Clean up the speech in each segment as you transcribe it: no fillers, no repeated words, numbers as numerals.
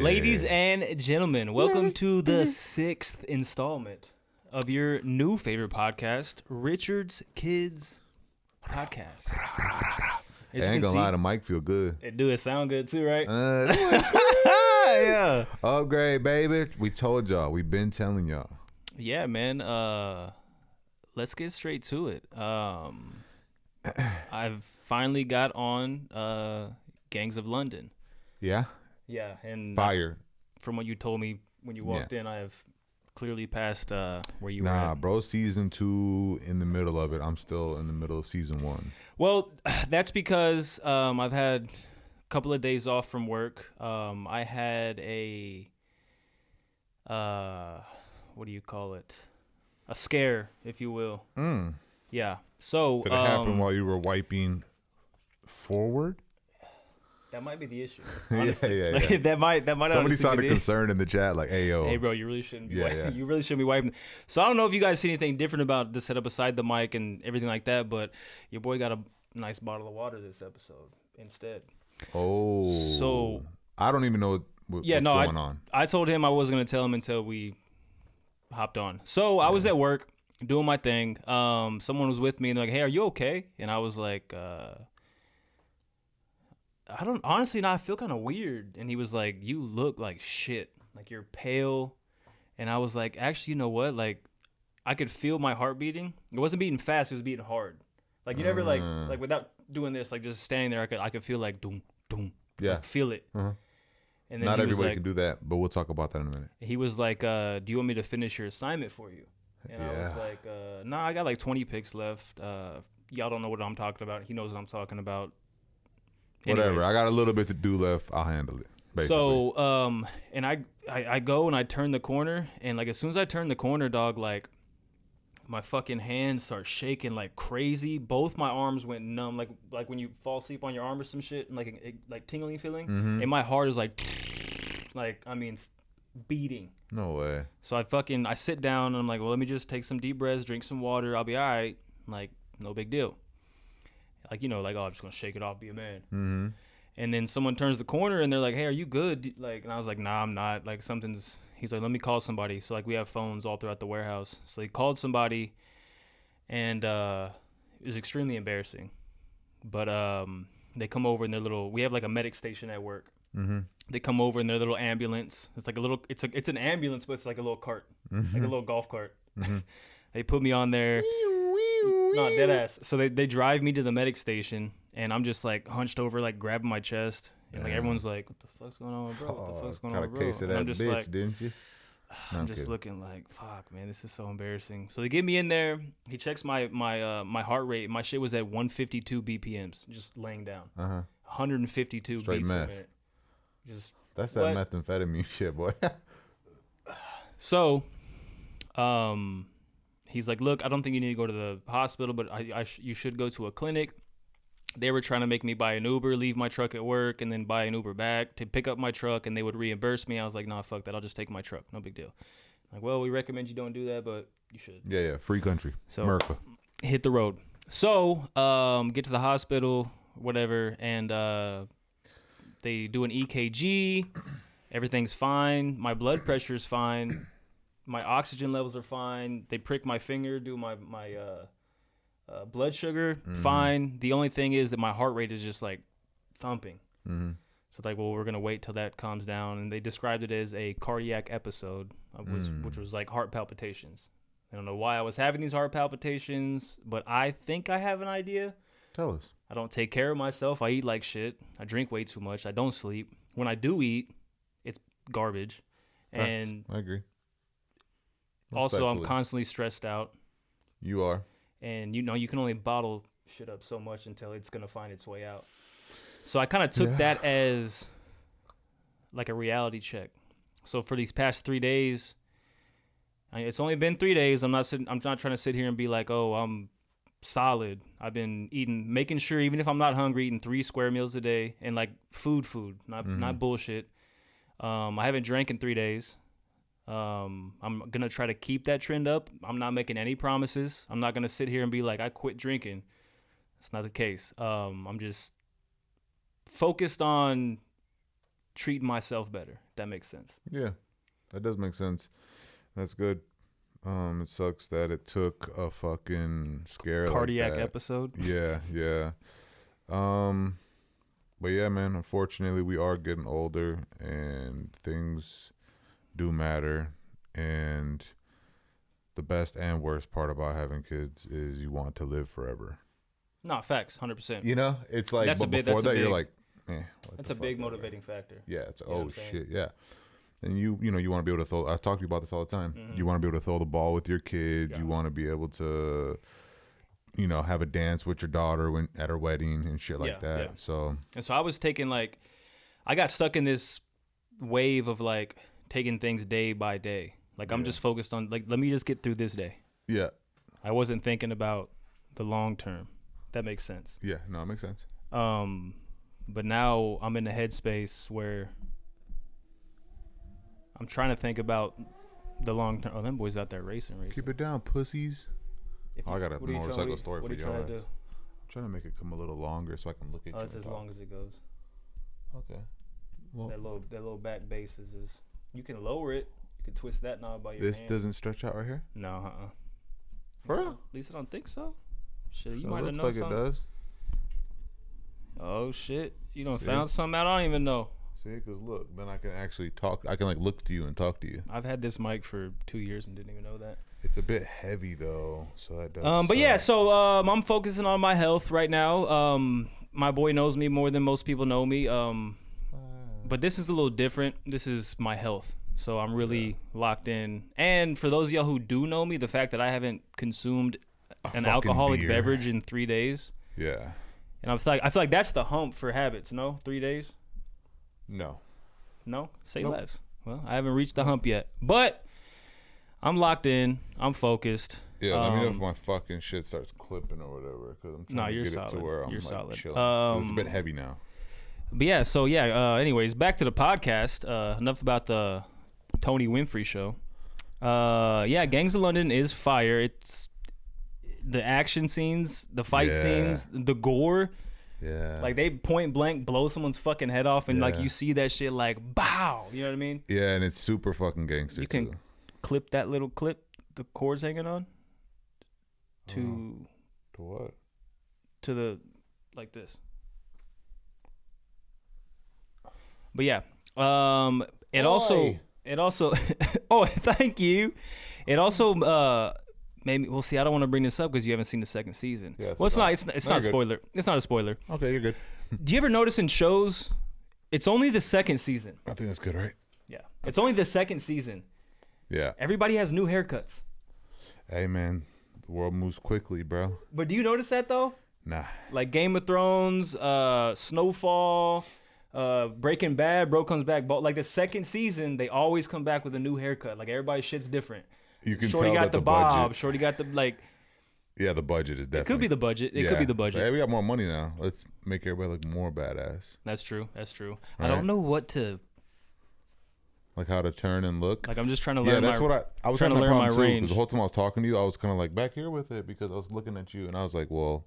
Ladies and gentlemen, welcome to the 6th installment of your new favorite podcast, Richard's Kids Podcast. I ain't gonna lie, the mic feel good. It do. It sound good too, right? Yeah. Upgrade, baby. We told y'all. We've been telling y'all. Yeah, man. Let's get straight to it. I've finally got on Gangs of London. Yeah? Yeah, and Fire. From what you told me when you walked in, I have clearly passed where you were Nah, at. bro, season 2 in the middle of it. I'm still in the middle of season 1. Well, that's because I've had a couple of days off from work. I had a, what do you call it? A scare, if you will. Yeah. So Did it happen while you were wiping forward? That might be the issue. Honestly. Yeah. Like, that might. Somebody sounded concerned in the chat, like, "Hey, yo, hey, bro, you really shouldn't be. Yeah. You really shouldn't be wiping." So I don't know if you guys see anything different about the setup beside the mic and everything like that, but your boy got a nice bottle of water this episode instead. Oh, So I don't even know what's going on. I told him I wasn't gonna tell him until we hopped on. So I was at work doing my thing. Someone was with me and they're like, "Hey, are you okay?" And I was like, I don't honestly. Now I feel kind of weird. And he was like, "You look like shit. Like you're pale." And I was like, "Actually, you know what? Like, I could feel my heart beating. It wasn't beating fast. It was beating hard. Like you never like without doing this, like just standing there. I could feel like doom, doom. Yeah, like, feel it." Uh-huh. And then not everybody like, can do that, but we'll talk about that in a minute. He was like, "Do you want me to finish your assignment for you?" And I was like, "Nah, I got like 20 picks left. Y'all don't know what I'm talking about. He knows what I'm talking about." Whatever. Anyways. I got a little bit to do left. I'll handle it. Basically. So, and I go and I turn the corner, and like as soon as I turn the corner, dog, like my fucking hands start shaking like crazy. Both my arms went numb, like when you fall asleep on your arm or some shit, and like tingling feeling. And my heart is like I mean, beating. No way. So I sit down and I'm like, well, let me just take some deep breaths, drink some water. I'll be all right. Like, no big deal. Like, like, oh, I'm just going to shake it off, be a man. Mm-hmm. And then someone turns the corner and they're like, hey, are you good? Like, and I was like, nah, I'm not. Like, he's like, let me call somebody. So, like, we have phones all throughout the warehouse. So he called somebody and it was extremely embarrassing. But they come over in we have like a medic station at work. Mm-hmm. They come over in their little ambulance. It's like it's an ambulance, but it's like a little cart, like a little golf cart. Mm-hmm. They put me on there. No, dead ass. So they drive me to the medic station, and I'm just like hunched over, like grabbing my chest, and like everyone's like, "What the fuck's going on, bro? What the fuck's going on, bro?" Got a case of that I'm just bitch, like, didn't you? No, I'm just looking like, fuck, man, this is so embarrassing. So they get me in there. He checks my heart rate. My shit was at 152 BPMs, just laying down. 152 Straight beats meth. per minute. That's that methamphetamine shit, boy. So, he's like, look, I don't think you need to go to the hospital, but you should go to a clinic. They were trying to make me buy an Uber, leave my truck at work, and then buy an Uber back to pick up my truck, and they would reimburse me. I was like, nah, fuck that. I'll just take my truck. No big deal. Like, well, we recommend you don't do that, but you should. Yeah. Free country. So, America. Hit the road. So, get to the hospital, whatever, and they do an EKG. Everything's fine. My blood pressure is fine. My oxygen levels are fine. They prick my finger, do my blood sugar, fine. The only thing is that my heart rate is just like thumping. Mm-hmm. So like, well, we're gonna wait till that calms down. And they described it as a cardiac episode, which was like heart palpitations. I don't know why I was having these heart palpitations, but I think I have an idea. Tell us. I don't take care of myself. I eat like shit. I drink way too much. I don't sleep. When I do eat, it's garbage. Facts. And I agree. also, I'm Respectfully. constantly stressed out. You are. And you can only bottle shit up so much until it's gonna find its way out. So I kind of took that as like a reality check. So for these past 3 days, it's only been 3 days. I'm not trying to sit here and be like, oh, I'm solid. I've been making sure, even if I'm not hungry, eating 3 square meals a day and like food, not bullshit. I haven't drank in 3 days. I'm gonna try to keep that trend up. I'm not making any promises. I'm not gonna sit here and be like, I quit drinking. That's not the case. I'm just focused on treating myself better. If that makes sense. Yeah, that does make sense. That's good. It sucks that it took a fucking scare Cardiac like that. episode. Yeah. But yeah, man, unfortunately we are getting older and things do matter, and the best and worst part about having kids is you want to live forever. No, facts, 100%. You know, it's like, That's but a big- before that's a that, you're big- like, That's a big motivating factor. Yeah, it's You know what oh I'm saying? shit, yeah. And you know, you want to be able to throw. I talk to you about this all the time. Mhm. You want to be able to throw the ball with your kid. Yeah. You want to be able to, you know, have a dance with your daughter when at her wedding and shit like Yeah, that. yeah. So And so I was taking like, I got stuck in this wave of like taking things day by day. Like I'm Yeah. just focused on like, let me just get through this day. yeah, I wasn't thinking about the long term. That makes sense. yeah, no, it makes sense. But now I'm in the headspace where I'm trying to think about the long term. Oh, them boys out there racing. Keep it down, pussies. If I got a what are you motorcycle trying- story what for are you your trying to ass. do? I'm trying to make it come a little longer so I can look at Oh, you. it's and as talk. long as it goes. Okay. Well, That little back base is. You can lower it. You can twist that knob by your this hand. doesn't stretch out right here. No, For real? At least I don't think so. Shit, you It might have looks known like something. it does. Oh shit, you done See? found something out I don't even know. See, because look, then I can actually talk. I can like look to you and talk to you. I've had this mic for 2 years and didn't even know that. It's a bit heavy though, so that does. But yeah, suck. so I'm focusing on my health right now. My boy knows me more than most people know me. But this is a little different. This is my health. So I'm really locked in. And for those of y'all who do know me, the fact that I haven't consumed an fucking alcoholic beer. beverage in 3 days. Yeah. And I feel like that's the hump for habits, no? 3 days? No. No? Say Nope. less. Well, I haven't reached the hump yet. But I'm locked in. I'm focused. Yeah, let me know if my fucking shit starts clipping or whatever, because I'm trying No, to you're get it solid. to where I'm You're like solid. chilling. 'Cause it's a bit heavy now. But yeah, so yeah, anyways, back to the podcast. Enough about the Tony Winfrey show. Yeah, Gangs of London is fire. It's the action scenes, the fight Yeah. scenes, the gore. Yeah. Like they point blank blow someone's fucking head off and like Yeah. you see that shit like bow. You know what I mean? Yeah, and it's super fucking gangster You can too. clip that little clip, the cord's hanging on to To what? to the like this. But yeah, it also oh thank you. It also made me. Well, see, I don't want to bring this up because you haven't seen the second season. Yeah, well, it's okay. not. It's No, not a you're spoiler. It's not a spoiler. Okay, you're good. Do you ever notice in shows, it's only the second season. I think that's good, right? Yeah, it's only the second season. Yeah. Everybody has new haircuts. Hey man, the world moves quickly, bro. But do you notice that though? Nah. Like Game of Thrones, Snowfall, Breaking Bad, Bro Comes Back. Like the second season, they always come back with a new haircut. Like everybody's shit's different. You can Shorty tell got that the the bob. budget. Shorty got the like. Yeah, the budget is definitely. It could be the budget. It could be the budget. Hey, we got more money now. Let's make everybody look more badass. That's true. That's true. I Right. don't know what to Like how to turn and look. like. I'm just trying to learn. Yeah, that's my, what I was trying having to that learn problem my too. range. Because the whole time I was talking to you, I was kind of like back here with it because I was looking at you and I was like, well,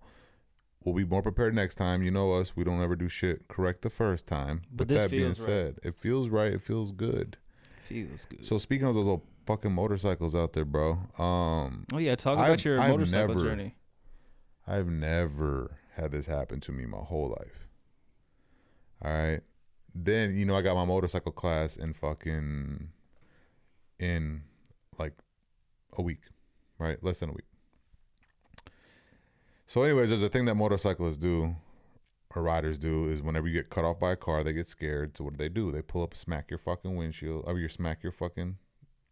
we'll be more prepared next time. You know us. We don't ever do shit correct the first time. But With this that being feels right. said, it feels right. It feels good. Feels good. So speaking of those little fucking motorcycles out there, bro. Oh yeah, talk about your I've motorcycle never- journey. I've never had this happen to me my whole life. All right. Then, you know, I got my motorcycle class in like a week, right? Less than a week. So anyways, there's a thing that motorcyclists do or riders do is whenever you get cut off by a car, they get scared. So what do? They pull up, smack your fucking windshield, or you smack your fucking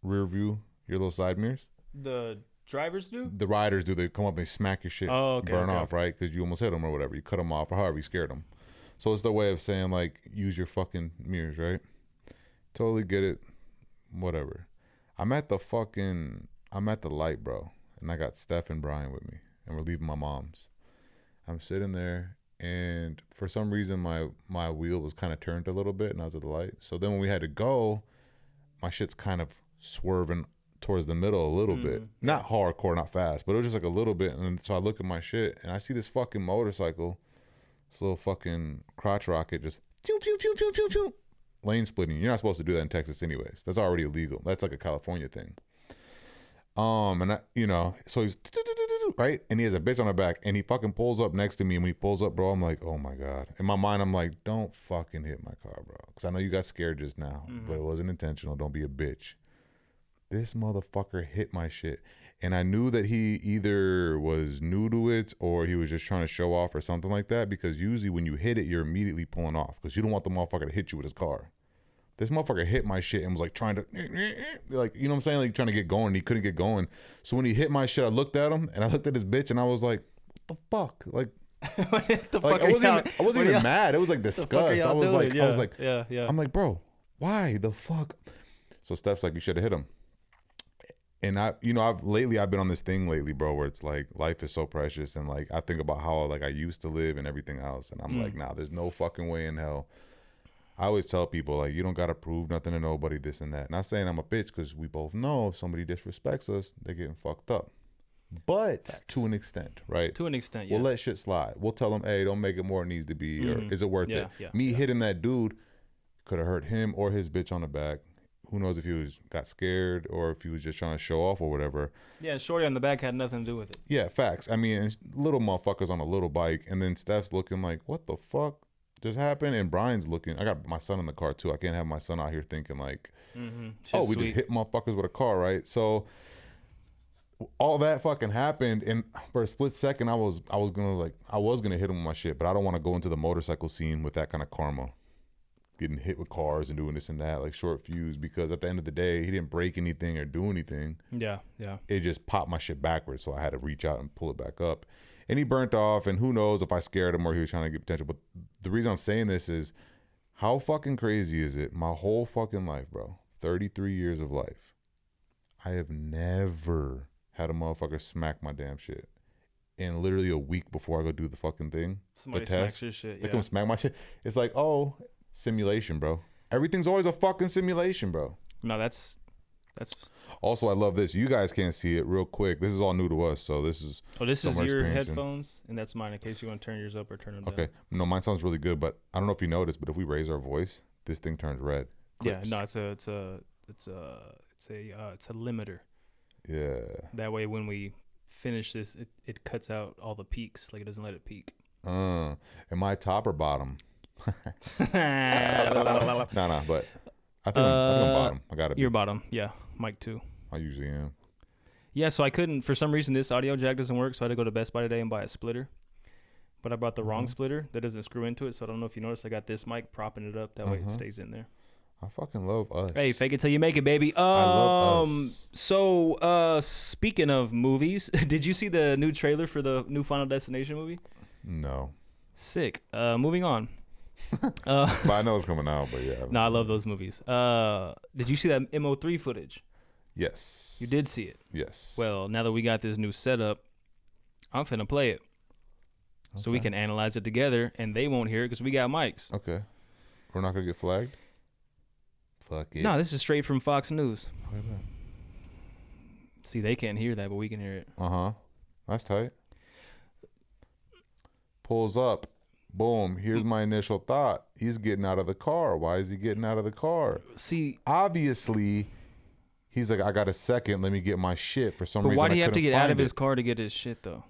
rear view, your little side mirrors. The drivers do. The riders do. They come up and smack your shit, Oh, okay, burn okay, off, right? Because you almost hit them or whatever. You cut them off or however you scared them. So it's their way of saying like, use your fucking mirrors, right? Totally get it. Whatever. I'm at the light, bro, and I got Steph and Brian with me, and we're leaving my mom's. I'm sitting there, and for some reason my wheel was kind of turned a little bit, and I was at the light. So then when we had to go, my shit's kind of swerving towards the middle a little bit. Not hardcore, not fast, but it was just like a little bit. And so I look at my shit and I see this fucking motorcycle, this little fucking crotch rocket just choo, choo, choo, choo, choo, choo, lane splitting. You're not supposed to do that in Texas anyways. That's already illegal. That's like a California thing. And so he's right, and he has a bitch on the back, and he fucking pulls up next to me, and when he pulls up, bro, I'm like, oh my God. In my mind, I'm like, don't fucking hit my car, bro, because I know you got scared just now, but it wasn't intentional. Don't be a bitch. This motherfucker hit my shit, and I knew that he either was new to it or he was just trying to show off or something like that, because usually when you hit it, you're immediately pulling off because you don't want the motherfucker to hit you with his car. This motherfucker hit my shit and was like trying to, like, you know what I'm saying? Like trying to get going. And he couldn't get going. So when he hit my shit, I looked at him and I looked at his bitch and I was like, what the fuck? Like, I wasn't even mad. It was like disgust. I was like, yeah. I'm like, bro, why the fuck? So Steph's like, you should have hit him. And I've been on this thing lately, bro, where it's like life is so precious. And like, I think about how like I used to live and everything else. And I'm like, nah, there's no fucking way in hell. I always tell people, like, you don't got to prove nothing to nobody, this and that. Not saying I'm a bitch, because we both know if somebody disrespects us, they're getting fucked up. But to an extent, right? To an extent, yeah. We'll let shit slide. We'll tell them, hey, don't make it more than it needs to be, or is it worth it? Me hitting that dude could have hurt him or his bitch on the back. Who knows if he got scared or if he was just trying to show off or whatever. Yeah, shorty on the back had nothing to do with it. Yeah, facts. I mean, little motherfuckers on a little bike, and then Steph's looking like, what the fuck just happened? And Brian's looking, I got my son in the car too. I can't have my son out here thinking like, oh, we just hit motherfuckers with a car, right? So all that fucking happened, and for a split second I was gonna hit him with my shit, but I don't want to go into the motorcycle scene with that kind of karma, getting hit with cars and doing this and that, like short fuse, because at the end of the day he didn't break anything or do anything. Yeah It just popped my shit backwards, so I had to reach out and pull it back up. And he burnt off, and who knows if I scared him or he was trying to get potential. But the reason I'm saying this is, how fucking crazy is it? My whole fucking life, bro, 33 years of life, I have never had a motherfucker smack my damn shit. And literally a week before I go do the fucking thing, somebody the test, smacks your shit. They come smack my shit. It's like, oh, simulation, bro. Everything's always a fucking simulation, bro. No, that's. Also, I love this. You guys can't see it real quick. This is all new to us, so this is. Oh, this is your headphones, and that's mine. In case you want to turn yours up or turn them down. Okay, no, mine sounds really good, but I don't know if you noticed, but if we raise our voice, this thing turns red. Clips. Yeah, no, it's a limiter. Yeah. That way, when we finish this, it cuts out all the peaks, like it doesn't let it peak. Am I top or bottom? No, but I think I'm bottom. I gotta be. You're bottom, yeah. Mic 2. I usually am. Yeah, so I couldn't, for some reason, this audio jack doesn't work, so I had to go to Best Buy today and buy a splitter. But I bought the wrong splitter that doesn't screw into it, so I don't know if you noticed. I got this mic propping it up. That way it stays in there. I fucking love us. Hey, fake it till you make it, baby. I love us. So, speaking of movies, did you see the new trailer for the new Final Destination movie? No. Sick. Moving on. But I know it's coming out, but yeah. No, I love those movies. Did you see that MO3 footage? Yes. You did see it? Yes. Well, now that we got this new setup, I'm finna play it. Okay. So we can analyze it together, and they won't hear it because we got mics. Okay. We're not going to get flagged? Fuck it. No, this is straight from Fox News. See, they can't hear that, but we can hear it. That's tight. Pulls up. Boom. Here's my initial thought. He's getting out of the car. Why is he getting out of the car? See, obviously, he's like, I got a second. Let me get my shit. For some reason, why do you have to get out of his car to get his shit, though?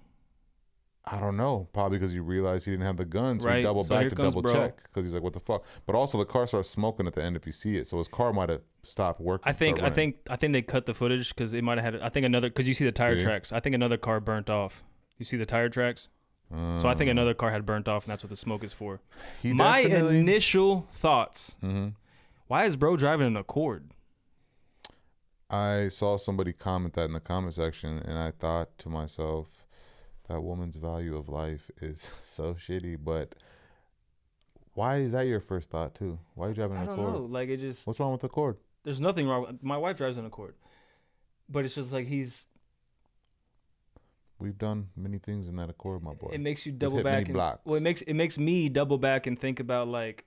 I don't know. Probably because he realized he didn't have the gun, so he doubled back to double check. Because he's like, what the fuck? But also, the car starts smoking at the end if you see it. So his car might have stopped working. I think they cut the footage because it might have had. I think another, because you see the tire tracks. I think another car burnt off. You see the tire tracks. So I think another car had burnt off, and that's what the smoke is for. My initial thoughts. Why is bro driving an Accord? I saw somebody comment that in the comment section, and I thought to myself, that woman's value of life is so shitty. But why is that your first thought too? Why are you driving an Accord? I don't know. Like, it just. What's wrong with the Accord? There's nothing wrong. My wife drives an Accord, but it's just like he's. We've done many things in that Accord, my boy. It makes you double back. Well, it makes me double back and think about, like,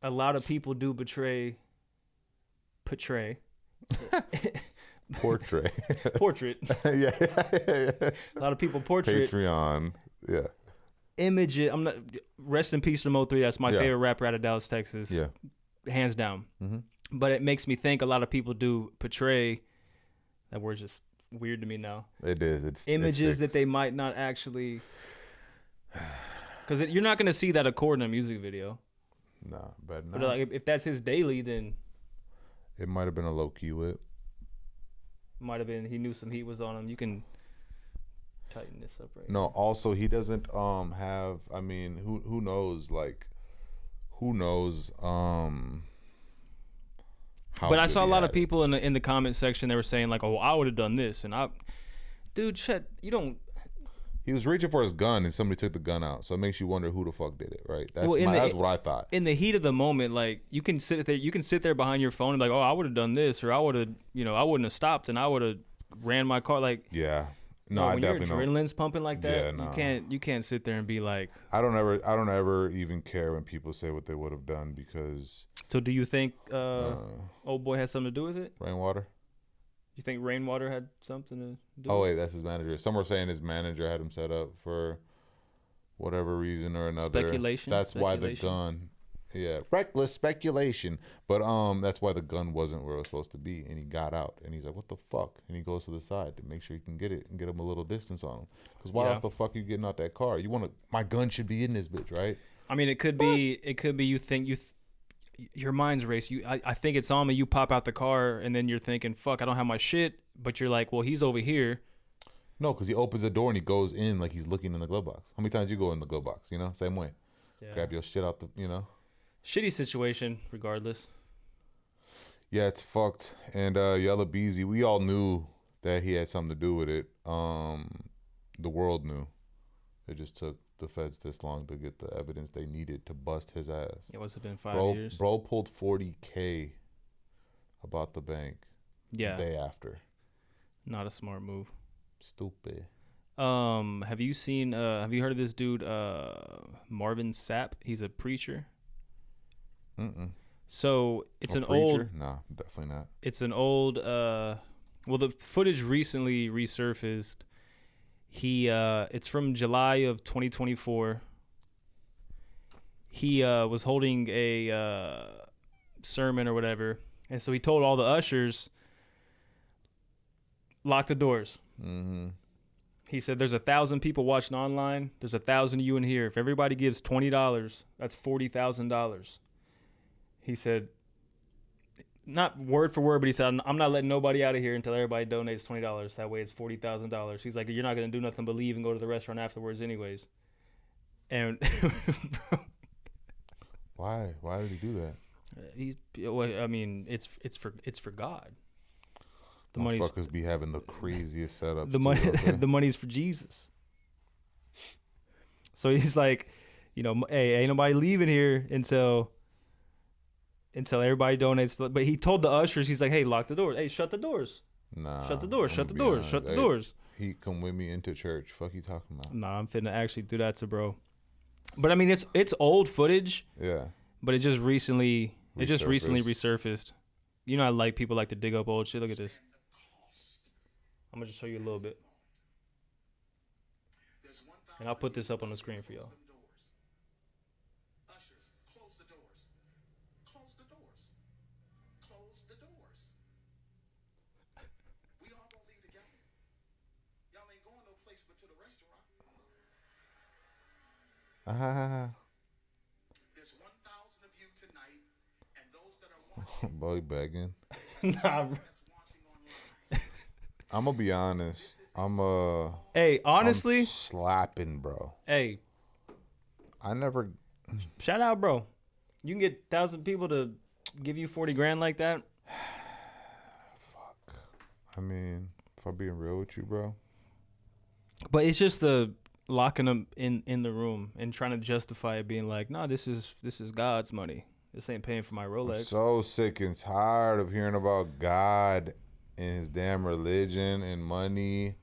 a lot of people do portray. Portrait. Yeah. A lot of people portrait. Patreon. Yeah. Image it. I'm not. Rest in peace to Mo3. That's my favorite rapper out of Dallas, Texas. Yeah. hands down. Mm-hmm. But it makes me think a lot of people do portray, that word's just weird to me now, It is. It's images that they might not actually, because you're not going to see that occur in a music video. Nah, but But like, if that's his daily, then it might have been a low key whip. might have been he knew some heat was on him. You can tighten this up right No, also he doesn't have. I mean, who knows? Like, who knows? How But I good saw a he lot had of it. people in the comment section. They were saying like, "Oh, I would have done this," and dude, shit, you don't. He was reaching for his gun and somebody took the gun out. So it makes you wonder who the fuck did it, right? That's Well, that's what I thought. In the heat of the moment, like you can sit there behind your phone and be like, "Oh, I would have done this," or "I would have, I wouldn't have stopped and I would have ran my car." Like, Yeah. No, bro, I when your definitely don't. adrenaline's pumping like that, Yeah, no. you can't sit there and be like. I don't ever even care when people say what they would have done because So, do you think old boy has something to do with it? rainwater. You think Rainwater had something to do? Oh with wait, that's his manager. Some were saying his manager had him set up for whatever reason or another. Speculation. That's why the gun. Yeah, reckless speculation. But that's why the gun wasn't where it was supposed to be, and he got out, and he's like, "What the fuck?" And he goes to the side to make sure he can get it and get him a little distance on him. Because why Yeah. else the fuck are you getting out that car? You want to? My gun should be in this bitch, right? I mean, it could be. It could be. You think your mind's race. I think it's on me. You pop out the car, and then you're thinking, "Fuck, I don't have my shit." But you're like, "Well, he's over here." No, because he opens the door and he goes in like he's looking in the glove box. How many times you go in the glove box? You know, same way. Yeah. Grab your shit out the. Shitty situation, regardless. Yeah, it's fucked. And Yella Beezy, we all knew that he had something to do with it. The world knew. It just took the feds this long to get the evidence they needed to bust his ass. It must have been 5 years. Bro pulled $40K about the bank Yeah, the day after. not a smart move. Stupid. Have you heard of this dude, Marvin Sapp? He's a preacher. Mm-mm. So it's A an preacher? old. Nah, definitely not. It's an old. Well, the footage recently resurfaced. It's from July of 2024. He was holding a sermon or whatever, and so he told all the ushers, lock the doors. Mm-hmm. He said, "There's 1,000 people watching online. There's 1,000 of you in here. If everybody gives $20, that's $40,000." He said, not word for word, but he said, "I'm not letting nobody out of here until everybody donates $20. That way, it's $40,000." He's like, "You're not gonna do nothing but leave and go to the restaurant afterwards, anyways." And Why? Why did he do that? I mean, it's for God. The money's Motherfuckers be having the craziest setups. the money. too, okay? The money's for Jesus. So he's like, hey, ain't nobody leaving here until everybody donates. But he told the ushers, he's like, "Hey, lock the doors. Hey, shut the doors. Nah. Shut the doors. I'ma Shut the be doors. honest. Shut the Hey, doors." He come with me into church. Fuck you talking about? Nah, I'm finna actually do that to bro. But I mean, it's old footage, Yeah. but it just recently Resurfaced. resurfaced. I like people like to dig up old shit. Look at this. I'm gonna just show you a little bit, and I'll put this up on the screen for y'all. Ushers, close the doors. Close the doors. Close the doors. We all gonna leave together. Y'all ain't going no place but to the restaurant. There's 1,000 of you tonight, and those that are watching, Boy begging. Nah, bro. that's watching online. I'm gonna be honest. Hey, honestly, I'm slapping, bro. hey, I never. shout out, bro. You can get 1,000 people to give you 40 grand like that. I mean, if I'm being real with you, bro. But it's just the locking them in the room and trying to justify it, being like, "No, this is God's money. This ain't paying for my I'm Rolex." so sick and tired of hearing about God and his damn religion and money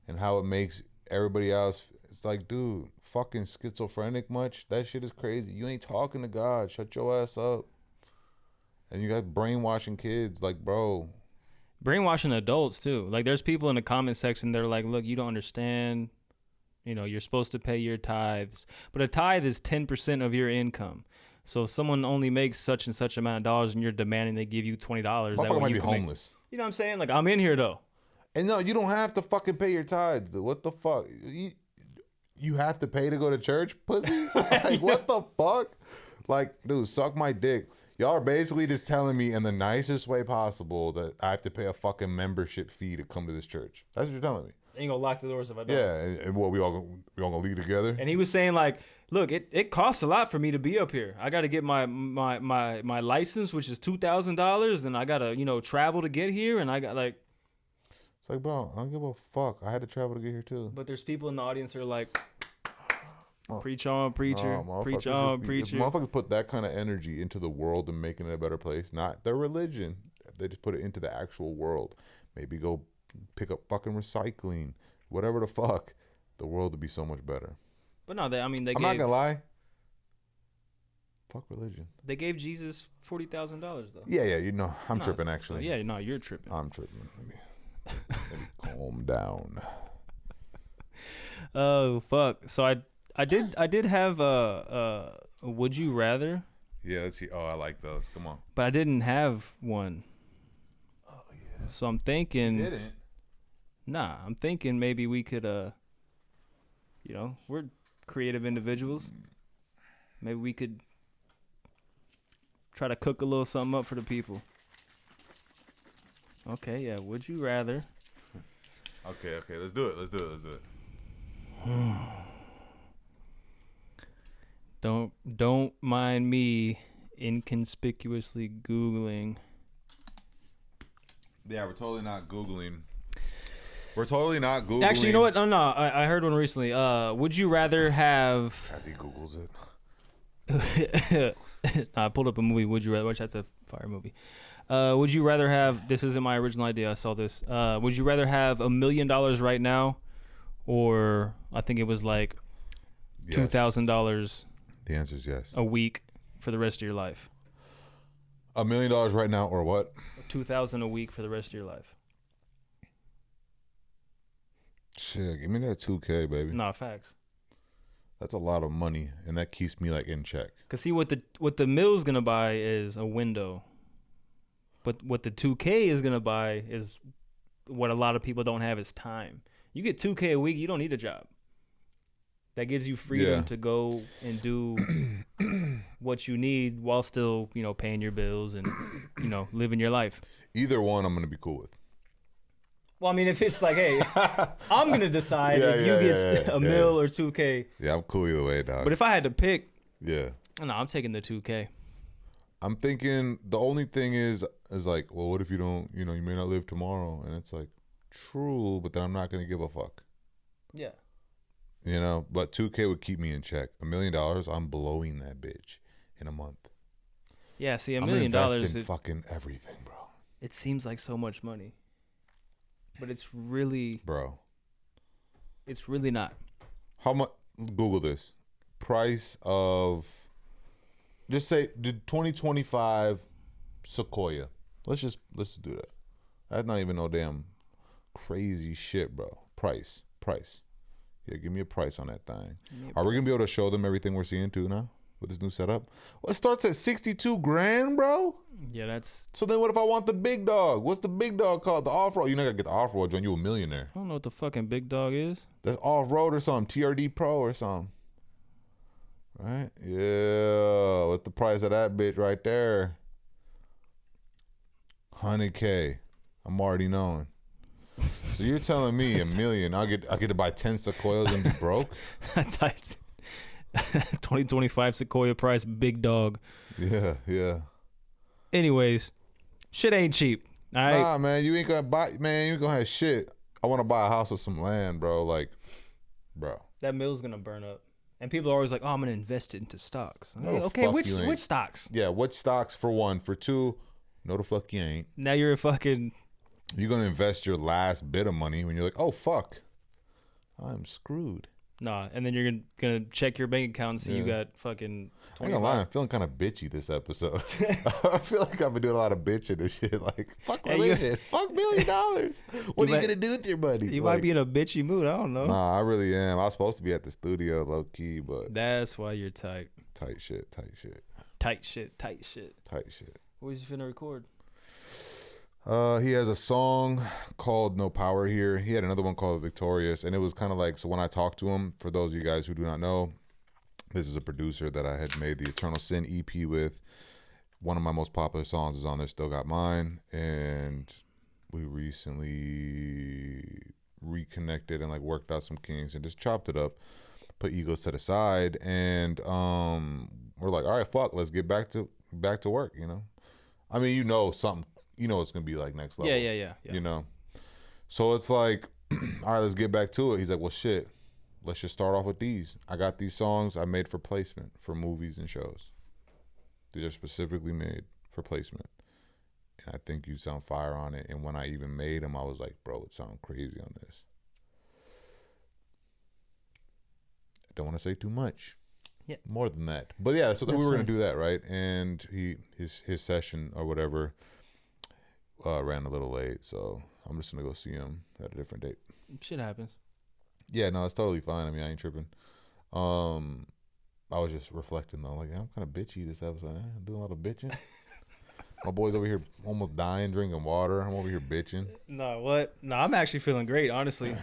and how it makes everybody else. It's like, dude, fucking schizophrenic much? That shit is crazy. You ain't talking to God. Shut your ass up. And you got brainwashing kids. Like, bro. Brainwashing adults too. Like, there's people in the comment section that are like, "Look, you don't understand. You're supposed to pay your tithes, but a tithe is 10% of your income. So if someone only makes such and such amount of dollars and you're demanding they give you $20, that Motherfucker way might you be can make- homeless. you know what I'm saying? Like, I'm in here though. And no, you don't have to fucking pay your tithes, dude. What the fuck? You have to pay to go to church, pussy? Like, what the fuck? Like, dude, suck my dick. Y'all are basically just telling me in the nicest way possible that I have to pay a fucking membership fee to come to this church. That's what you're telling me. Ain't gonna lock the doors if I don't. Yeah, and what, we all gonna leave together? And he was saying like, look, it costs a lot for me to be up here. I got to get my license, which is $2,000, and I gotta travel to get here, and I got like. It's like, bro, I don't give a fuck. I had to travel to get here too. But there's people in the audience who are like, preach on, preacher, Oh, preach motherfuckers on, just be- preacher. Motherfuckers put that kind of energy into the world and making it a better place, not their religion. They just put it into the actual world. Maybe go pick up fucking recycling, whatever the fuck. The world would be so much better. But no, they I'm not gonna lie. Fuck religion. They gave Jesus $40,000 though. Yeah, I'm No, tripping so actually. yeah, no, you're tripping. I'm tripping. Maybe calm down. Oh fuck! So I did have a would you rather, Yeah, let's see. Oh, I like those. Come on. but I didn't have one. Oh yeah. So I'm thinking, Didn't. I'm thinking maybe we could we're creative individuals. Maybe we could try to cook a little something up for the people. Okay, yeah. Would you rather? Okay. Let's do it. Don't mind me inconspicuously Googling. Yeah, we're totally not Googling. Actually, you know what? No. I heard one recently. Would you rather have? As he Googles it. I pulled up a movie. Would you rather? Which that's a fire movie. Would you rather have? This isn't my original idea. I saw this. Would you rather have $1 million right now, or I think it was like Yes. $2,000 The answer is yes. a week for the rest of your life? $1 million right now, or what? $2,000 a week for the rest of your life. Shit, give me that 2K, baby. Nah, facts. That's a lot of money, and that keeps me like in check. Cause see what the mill's gonna buy is a window, but what the 2K is gonna buy is what a lot of people don't have is time. You get 2K a week, you don't need a job. That gives you freedom Yeah. to go and do what you need while still, paying your bills and, living your life. Either one, I'm gonna be cool with. Well, I mean, if it's like, hey, I'm gonna decide Yeah, if you yeah, get yeah, a mil or 2K. Yeah, I'm cool either way, dog. But if I had to pick, yeah, no, I'm taking the 2K. I'm thinking the only thing is like, well, what if you don't? You may not live tomorrow, and it's like, true, but then I'm not gonna give a fuck. Yeah. But 2K would keep me in check. $1 million, I'm blowing that bitch in a month. Yeah. See, $1 I'm million investing fucking everything, bro. It seems like so much money, but it's really not. How much? Google this. Price of, just say, the 2025 Sequoia. Let's just do that. That's not even no damn crazy shit, bro. Price. Yeah, give me a price on that thing. Are we gonna be able to show them everything we're seeing too now with this new setup? Well, it starts at $62,000, bro. Yeah, that's. So then, what if I want the big dog? What's the big dog called? The off road. You're not gonna get the off road joint. You a millionaire. I don't know what the fucking big dog is. That's off road or something. TRD Pro or something. Right? Yeah. What's the price of that bitch right there? $100K. I'm already knowing. So you're telling me $1 million? I get to buy 10 Sequoias and be broke? I typed 2025 Sequoia price big dog. Yeah. Anyways, shit ain't cheap. All right. Nah, man, you ain't gonna have shit. I want to buy a house with some land, bro. Like, bro. That mill's gonna burn up. And people are always like, "Oh, I'm gonna invest it into stocks." No, Okay, fuck which you ain't. stocks? Yeah, what stocks for one? For two, no the fuck you ain't. Now you're a fucking. You're gonna invest your last bit of money when you're like, oh fuck, I'm screwed. Nah, and then you're gonna check your bank account and see you Yeah. got fucking I ain't gonna lie, 25. I'm feeling kind of bitchy this episode. I feel like I've been doing a lot of bitching and shit. Like, fuck Hey, you- religion, fuck $1 million. What are you might- gonna do with your money? You Like, might be in a bitchy mood. I don't know. Nah, I really am. I was supposed to be at the studio, low key, but That's why you're tight. tight shit. Tight shit. Tight shit. Tight shit. What was you finna record? He has a song called No Power Here. He had another one called Victorious. And it was kind of like, so when I talked to him, for those of you guys who do not know, this is a producer that I had made the Eternal Sin EP with. One of my most popular songs is on there, Still Got Mine. And we recently reconnected and like worked out some kinks and just chopped it up, put egos to the side. And we're like, all right, fuck, let's get back to work, you know? I mean, you know something. You know it's gonna be like next level. Yeah. You know, so it's like, all right, let's get back to it. He's like, well, shit, let's just start off with these. I got these songs I made for placement for movies and shows. These are specifically made for placement, and I think you sound fire on it. And when I even made them, I was like, bro, it sounds crazy on this. I don't want to say too much. Yeah, more than that. But yeah, so we were gonna fine. do that, right? And his session or whatever. Ran a little late, so I'm just gonna go see him at a different date. Shit happens. Yeah, no, it's totally fine. I mean, I ain't tripping. I was just reflecting though, like I'm kind of bitchy this episode. I'm doing a lot of bitching. My boy's over here almost dying, drinking water. I'm over here bitching. No, what? No, I'm actually feeling great, honestly.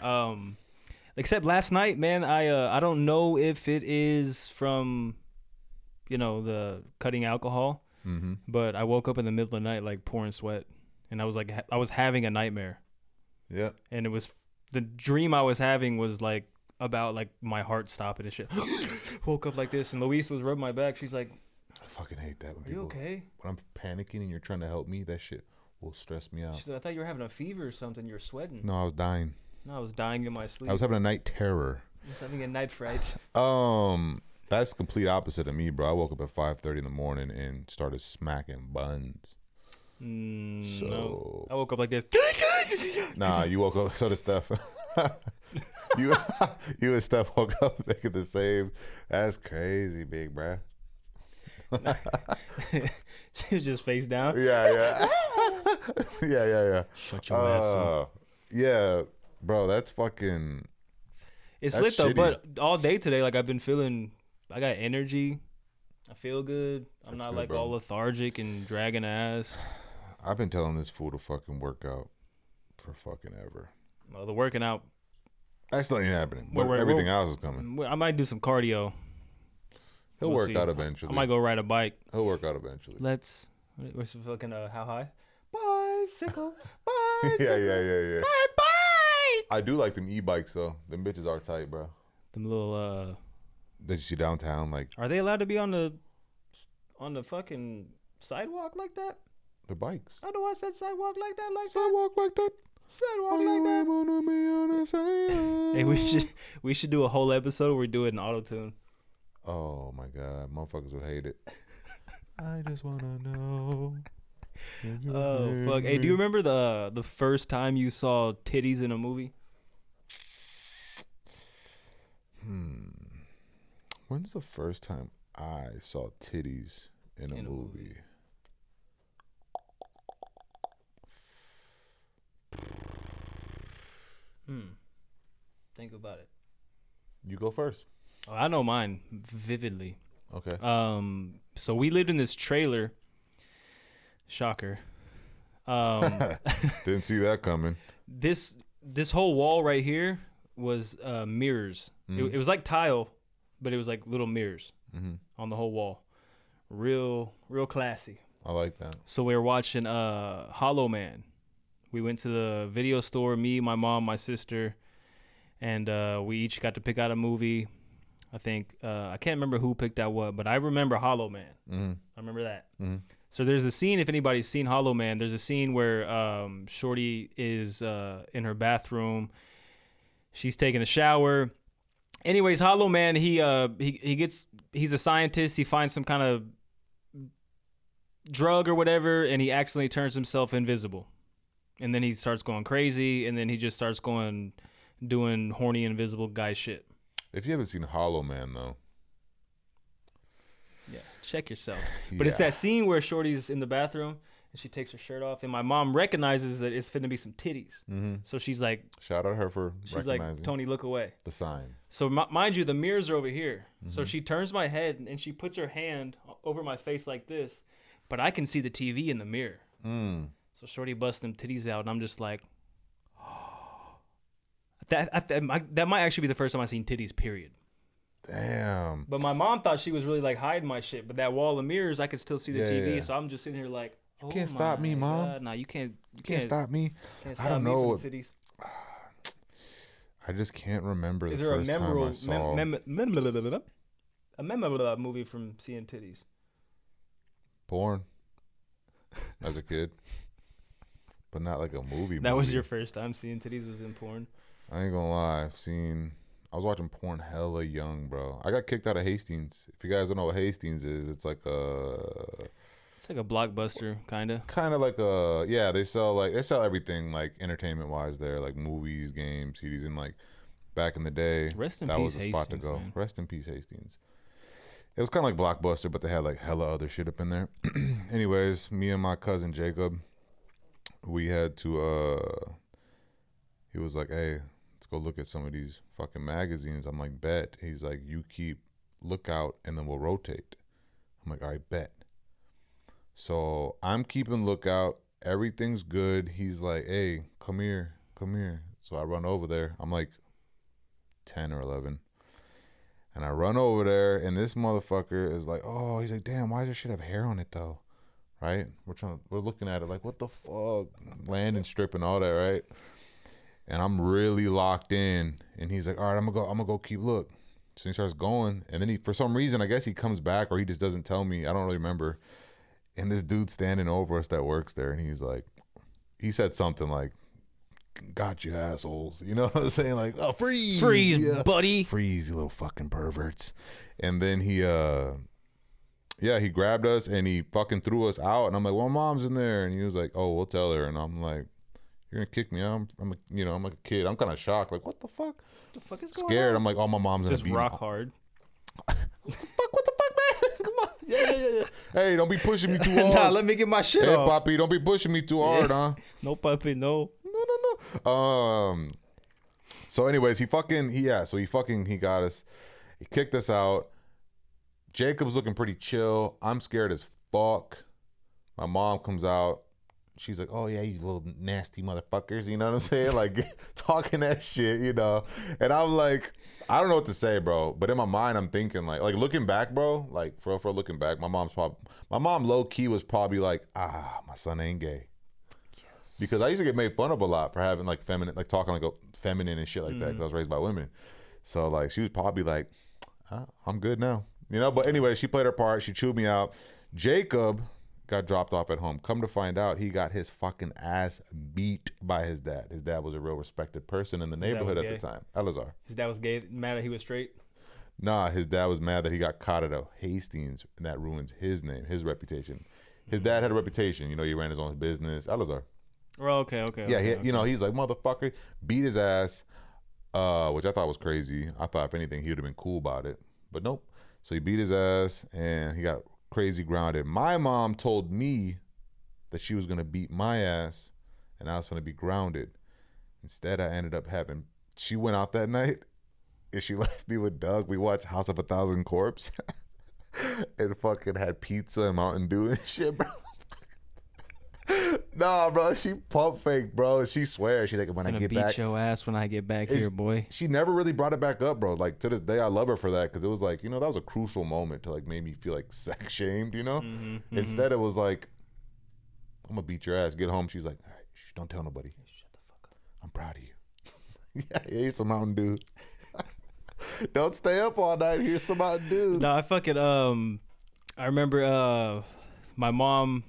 Except last night, man, I don't know if it is from, the cutting alcohol, but I woke up in the middle of the night like pouring sweat. And I was like, I was having a nightmare. Yeah. And it was, the dream I was having was like about like my heart stopping and shit. Woke up like this, and Luis was rubbing my back. She's like, I fucking hate that when "Are you okay?" When I'm panicking and you're trying to help me, that shit will stress me out. She said, "I thought you were having a fever or something. You're sweating." No, I was dying. No, I was dying in my sleep. I was having a night terror. I was having a night fright. That's complete opposite of me, bro. I woke up at 5:30 in the morning and started smacking buns. So No. I woke up like this. Nah, you woke up. So did Steph. you and Steph woke up making the same. That's crazy, big bruh. She was just face down. Yeah. Yeah. Shut your ass up. Yeah, bro. That's fucking. It's that's lit though, shitty. but all day today, like I've been feeling. I got energy. I feel good. I'm That's not good, like bro. all lethargic and dragging ass. I've been telling this fool to fucking work out for fucking ever. Well, the working out. That's not even happening. But We're- everything we're- else is coming. I might do some cardio. He'll We'll work see. out eventually. I might go ride a bike. He'll work out eventually. Let's. What's the fucking how high? Bicycle. Bicycle. Yeah. My bike. I do like them e-bikes though. Them bitches are tight, bro. Them little. Did you see downtown? Like Are they allowed to be on the fucking sidewalk like that? the bikes. I know I said sidewalk like that, like that. Sidewalk like that. Sidewalk like that. Wanna be on the sidewalk. Hey, we should do a whole episode where we do it in auto tune. Oh my god, motherfuckers would hate it. I just wanna know. Oh fuck! Hey, do you remember the first time you saw titties in a movie? When's the first time I saw titties in a movie? Think about it. You go first. Oh, I know mine vividly. Okay. So we lived in this trailer. Shocker. Didn't see that coming. This whole wall right here was mirrors. It was like tile, but it was like little mirrors on the whole wall. Real classy. I like that. So we were watching Hollow Man. We went to the video store, me, my mom, my sister, and we each got to pick out a movie. I think I can't remember who picked out what, but I remember Hollow Man. I remember that. So there's a scene, if anybody's seen Hollow Man, there's a scene where Shorty is in her bathroom. She's taking a shower. Anyways, Hollow Man, he's a scientist. He finds some kind of drug or whatever, and he accidentally turns himself invisible. And then he starts going crazy, and then he just starts doing horny invisible guy shit. If you haven't seen Hollow Man though, Yeah, check yourself. But it's that scene where Shorty's in the bathroom, and she takes her shirt off, and my mom recognizes that it's finna be some titties. Mm-hmm. So she's like, Shout out her for recognizing like, Tony, look away. the signs. So mind you, the mirrors are over here. So she turns my head and she puts her hand over my face like this, but I can see the TV in the mirror. Mm. So shorty busts them titties out, and I'm just like, that might actually be the first time I seen titties. Period. Damn. But my mom thought she was really like hiding my shit. But that wall of mirrors, I could still see the Yeah, TV. yeah. So I'm just sitting here like, oh, can't stop me, my Mom. God. Nah, you can't. You Can't stop me. Can't I don't stop me know. from the titties. I just can't remember Is the there a first time I memorable saw a memorable movie from seeing titties? porn as a kid, but not like a movie. That was your first time seeing titties was in porn. I ain't gonna lie. I was watching porn hella young, bro. I got kicked out of Hastings. If you guys don't know what Hastings is, it's like It's like a Blockbuster, kind of. kind of like they sell everything like entertainment wise there, like movies, games, CDs, and like back in the day, Rest in that peace, was the spot to Hastings, go. man. Rest in peace, Hastings. It was kind of like Blockbuster, but they had like hella other shit up in there. Anyways, me and my cousin Jacob, we had to he was like, hey, let's go look at some of these fucking magazines. I'm like, bet. He's like, you keep lookout and then we'll rotate. I'm like, all right, bet. So I'm keeping lookout. Everything's good. He's like, hey, come here. So I run over there. I'm like 10 or 11. And I run over there, and this motherfucker is like, oh, he's like, damn, why does your shit have hair on it though? Right? We're looking at it like, what the fuck? Landing strip and all that, right? And I'm really locked in. And he's like, all right, I'm gonna go keep look. So he starts going, and then he, for some reason, I guess he comes back or he just doesn't tell me. I don't really remember. And this dude standing over us that works there, and he's like, he said something like, got you assholes. You know what I'm saying? Like, oh, freeze. Freeze, buddy. Freeze, you little fucking perverts. And then he grabbed us and he fucking threw us out. And I'm like, well, mom's in there. And he was like, oh, we'll tell her. And I'm like, you're gonna kick me out? I'm like a kid. I'm kind of shocked. Like, what the fuck? What the fuck is going Scared. on? I'm like, oh, my mom's gonna Just beat rock me. hard. What the fuck, man? Come on. Yeah. Hey, don't be pushing me too hard. Nah, let me get my shit Hey, off. Poppy, don't be pushing me too hard, huh? No puppy, no. No. So anyways, he got us. He kicked us out. Jacob's looking pretty chill. I'm scared as fuck. My mom comes out. She's like, oh yeah, you little nasty motherfuckers. You know what I'm saying? Like talking that shit, you know? And I'm like, I don't know what to say, bro. But in my mind, I'm thinking like looking back, bro, like for looking back, my mom low key was probably like, my son ain't gay. Because I used to get made fun of a lot for having like feminine, like talking like a feminine and shit like that. Because I was raised by women, so like she was probably like, "I'm good now," you know. But anyway, she played her part. She chewed me out. Jacob got dropped off at home. Come to find out, he got his fucking ass beat by his dad. His dad was a real respected person in the neighborhood at the time. Elazar. His dad was gay, mad that he was straight. Nah, his dad was mad that he got caught at a Hastings, and that ruins his name, his reputation. His dad had a reputation. You know, he ran his own business. Elazar. Oh, okay. Yeah, okay. you know, he's like, motherfucker, beat his ass, which I thought was crazy. I thought, if anything, he would have been cool about it. But nope. So he beat his ass, and he got crazy grounded. My mom told me that she was going to beat my ass, and I was going to be grounded. Instead, I ended up she went out that night, and she left me with Doug. We watched House of a Thousand Corpse, and fucking had pizza and Mountain Dew and shit, bro. Nah, bro, she pump fake, bro. She swears. She's like, when I get beat back. your ass when I get back here, boy. She never really brought it back up, bro. Like, to this day, I love her for that, because it was like, you know, that was a crucial moment to like make me feel like sex shamed, you know? Instead, it was like, I'm gonna beat your ass. Get home. She's like, all right, don't tell nobody. Shut the fuck up. I'm proud of you. Yeah, here's some Mountain Dew. Don't stay up all night. Here's some Mountain Dew. No, I fucking I remember my mom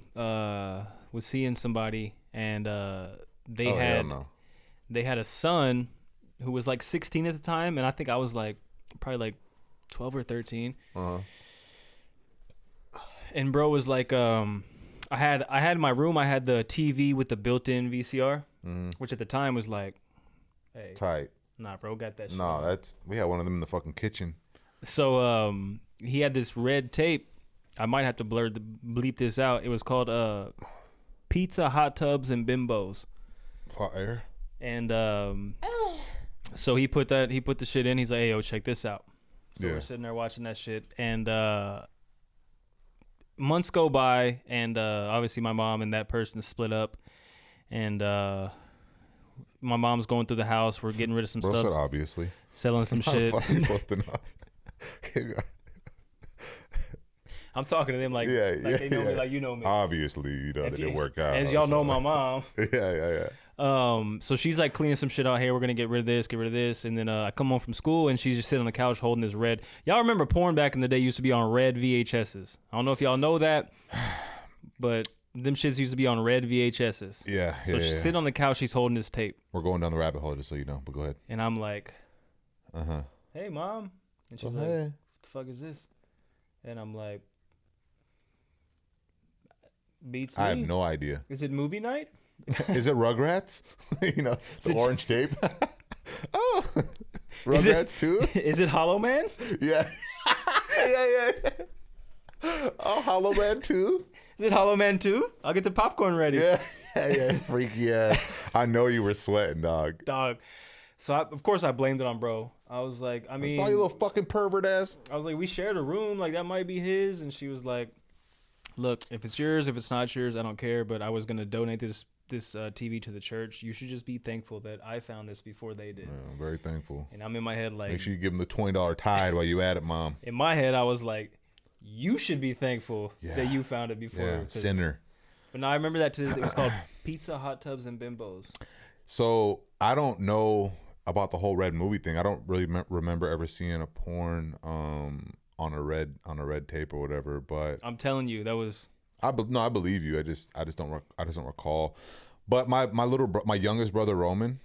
was seeing somebody, and they had a son who was like 16 at the time, and I think I was like probably like 12 or 13. And bro was like, I had in my room, I had the TV with the built-in VCR, which at the time was like, hey, Tight. nah, bro, got that shit. No, we had one of them in the fucking kitchen. So he had this red tape. I might have to bleep this out. It was called Pizza, Hot Tubs, and Bimbos. Fire. And so he put the shit in. He's like, hey, yo, check this out. So Yeah. we're sitting there watching that shit. And months go by, and obviously my mom and that person split up. And my mom's going through the house. We're getting rid of some Bro said stuff, obviously. selling some How the shit. fuck you supposed to know? I'm talking to them like, Yeah, like they know me yeah. like you know me. Obviously, you know, that If didn't you- work out. As y'all know so- my mom. Yeah. So she's like cleaning some shit out here. We're gonna get rid of this, and then I come home from school and she's just sitting on the couch holding this red. Y'all remember porn back in the day used to be on red VHSs. I don't know if y'all know that, but them shits used to be on red VHSs. Yeah. So she's sitting on the couch. She's holding this tape, We're going down the rabbit hole, just so you know. But go ahead. and I'm like, Uh-huh. "Hey, mom," and she's Oh, like, hey. "What the fuck is this?" And I'm like, "Beats me." I have no idea. Is it movie night? Is it Rugrats? You know, the it- orange tape. Oh, Is it- Rugrats too? Is it Hollow Man? Yeah. yeah. Oh, Hollow Man too? Is it Hollow Man 2? I'll get the popcorn ready. Yeah. Freaky ass. I know you were sweating, dog. Dog. So of course I blamed it on bro. I was like, I mean, Oh, you little fucking pervert ass. I was like, we shared a room, like that might be his, and she was like, look, if it's yours, if it's not yours, I don't care. But I was gonna donate this TV to the church. You should just be thankful that I found this before they did. Yeah, I'm very thankful. And I'm in my head like, Make sure you give him the $20 tide while you at it, mom. in my head I was like, you should be thankful Yeah. that you found it before. Yeah, 'cause- sinner. But no, I remember that to this. It was called Pizza, Hot Tubs, and Bimbos. So I don't know about the whole red movie thing. I don't really remember ever seeing a porn on a red tape or whatever. But I'm telling you, that was I believe you. I just don't recall. But my youngest brother Roman,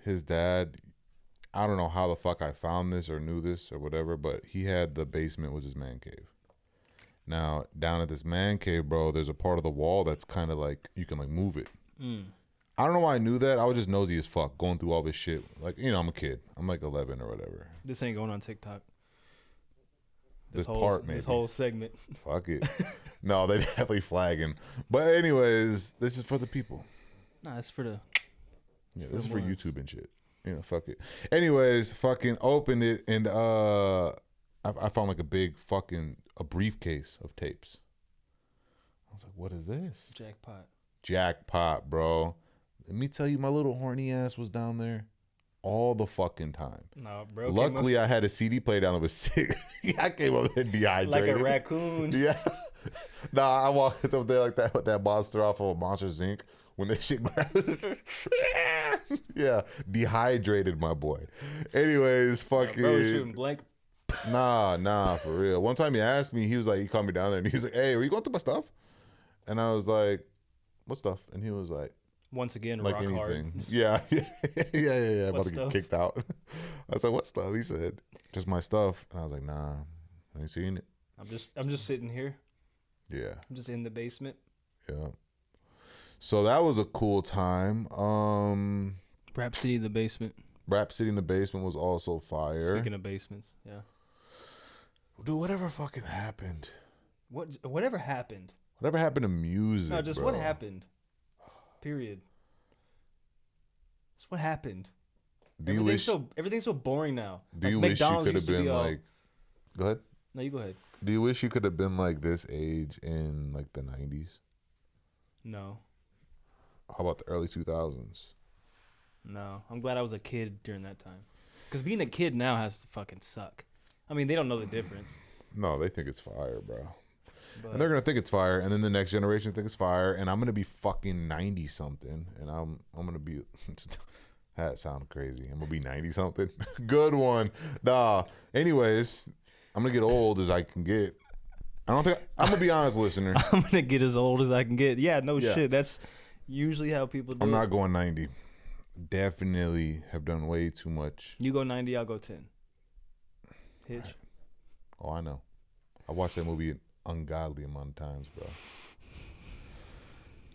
his dad, I don't know how the fuck I found this or knew this or whatever, but he had the basement was his man cave. Now down at this man cave, bro, there's a part of the wall that's kind of like you can like move it. I don't know why I knew that. I was just nosy as fuck going through all this shit. Like, you know, I'm a kid. I'm like 11 or whatever. this ain't going on TikTok. This whole, part, maybe. This whole segment. Fuck it. No, they definitely flagging. But anyways, this is for the people. Nah, it's for the. Yeah, this is for ones. YouTube and shit. You know, fuck it. Anyways, fucking opened it and I found like a briefcase of tapes. I was like, what is this? Jackpot. Jackpot, bro. Let me tell you, my little horny ass was down there all the fucking time. No, bro. Luckily, I had a CD player down that was sick. I came up there dehydrated. like a raccoon. Yeah. Nah, I walked up there like that with that monster off of Monsters Inc. When that shit grabs. Yeah. Dehydrated, my boy. Anyways, fucking. Bro was shooting blank. Nah, for real. One time he asked me, he called me down there and he was like, hey, are you going through my stuff? And I was like, what stuff? And he was like, Once again, like rock anything. hard. Yeah. Yeah. About to stuff? get kicked out. I was like, what stuff? He said, just my stuff. And I was like, nah, I ain't seen it. I'm just sitting here. Yeah. I'm just in the basement. Yeah. So that was a cool time. Rap City, the basement. Rap City in the Basement was also fire. Speaking of basements, yeah. Dude, whatever fucking happened. Whatever happened? Whatever happened to music, No, just bro? what happened? Period. Just what happened? Do you wish? Everything's so boring now. Do you Like, wish you McDonald's could have used to be been all- like? Go ahead. No, you go ahead. Do you wish you could have been like this age in like the 90s? No, How about the early 2000s? no. I'm glad I was a kid during that time. Because being a kid now has to fucking suck. I mean, they don't know the difference. No, they think it's fire, bro. But And they're gonna think it's fire, and then the next generation think it's fire, and I'm gonna be fucking 90 something, and I'm gonna be. That sounded crazy. I'm gonna be 90 something. Good one. Nah. Anyways, I'm gonna get old as I can get. I don't think I'm gonna be honest, listener. I'm gonna get as old as I can get. Yeah, no Yeah. shit. That's usually how people do I'm it. not going 90. Definitely have done way too much. You go 90, I'll go 10. Hitch. Oh, I know. I watched that movie an ungodly amount of times, bro.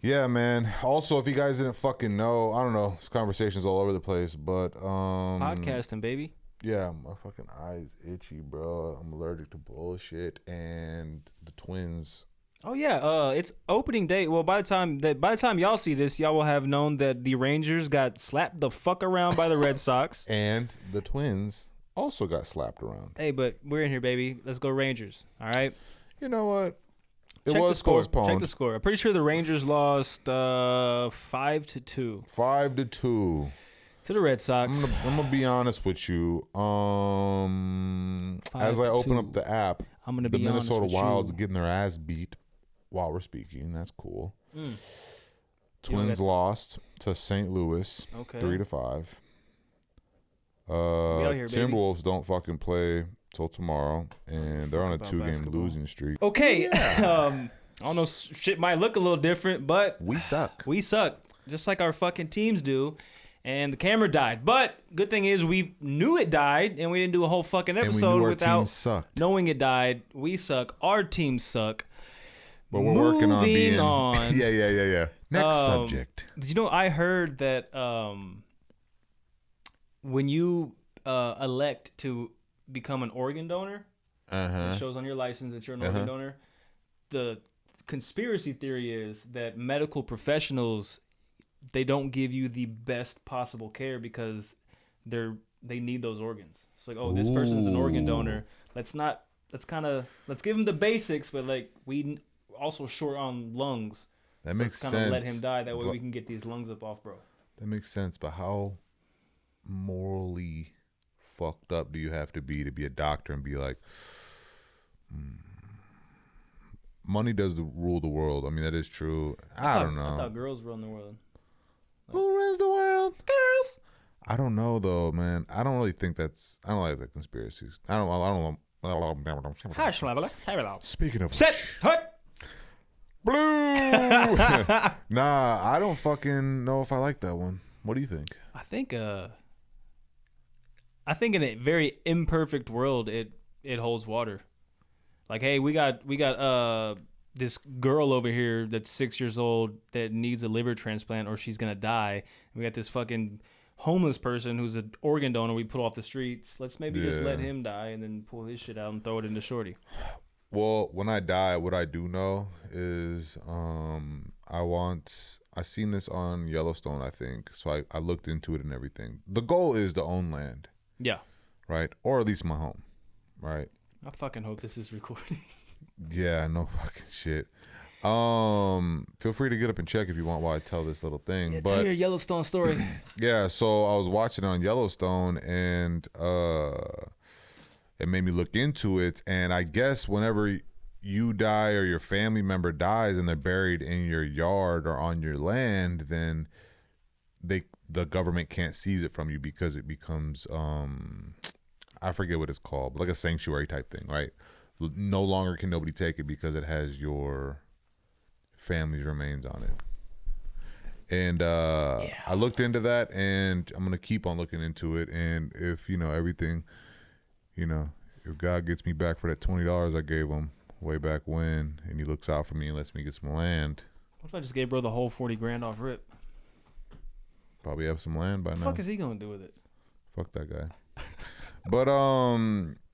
Yeah, man. Also, if you guys didn't fucking know, I don't know. This conversation's all over the place, but Podcasting, baby. yeah, my fucking eyes itchy, bro. I'm allergic to bullshit, and the twins Oh yeah, it's opening day. Well, by the time y'all see this, y'all will have known that the Rangers got slapped the fuck around by the Red Sox. And the Twins also got slapped around. Hey, but we're in here, baby. Let's go Rangers. All right. You know what? It Check was the score. postponed. Check the score. I'm pretty sure the Rangers lost 5-2 5-2. to the Red Sox. I'm gonna be honest with you. As I open 5-2. up the app, I'm gonna the be honest Minnesota with Wild's you. getting their ass beat while we're speaking. That's cool. Mm. Twins got- lost to St. Louis, Okay. 3-5. out here, baby. Timberwolves don't fucking play till tomorrow, and they're on a about 2-game basketball. losing streak. Okay. I don't know. Shit might look a little different, but We suck. we suck, just like our fucking teams do. And the camera died. But good thing is we knew it died, and we didn't do a whole fucking And we episode knew our without team sucked. knowing it died. We suck. Our teams suck. But we're working on Moving being. on. Yeah. Next subject. Did you know I heard that when you elect to become an organ donor, it shows on your license that you're an organ donor. The conspiracy theory is that medical professionals, they don't give you the best possible care because they need those organs. It's like, oh, this person's an organ donor. Let's give him the basics, but like we also short on lungs. That So makes let's kind of let sense. him die. That way But- we can get these lungs up off, bro. That makes sense, but how morally fucked up do you have to be a doctor and be like, money does rule the world? I mean, that is true. I don't I know. thought girls run the world. Who runs the world? Girls. I don't know though, man. I don't really think I don't like the conspiracies. I don't. Speaking of Set. Hut. blue, nah, I don't fucking know if I like that one. What do you think? I think in a very imperfect world it holds water. Like, hey, we got this girl over here that's 6 years old that needs a liver transplant or she's gonna die. We got this fucking homeless person who's an organ donor we put off the streets. Let's maybe just let Yeah. him die and then pull his shit out and throw it into Shorty. Well, when I die, what I do know is I seen this on Yellowstone, I think. So I looked into it and everything. The goal is to own land, Yeah. right? Or at least my home, right? I fucking hope this is recording. Yeah, no fucking shit. Feel free to get up and check if you want while I tell this little thing. Tell But your Yellowstone story. yeah, so I was watching it on Yellowstone and it made me look into it. And I guess whenever you die or your family member dies and they're buried in your yard or on your land, then the government can't seize it from you because it becomes I forget what it's called, but like a sanctuary type thing, right? No longer can nobody take it because it has your family's remains on it. And I looked into that, and I'm gonna keep on looking into it. And if everything, if God gets me back for that $20 I gave him way back when, and he looks out for me and lets me get some land, What if I just gave bro the whole 40 grand off rip? probably have some land by What the now. fuck is he gonna do with it? Fuck that guy. But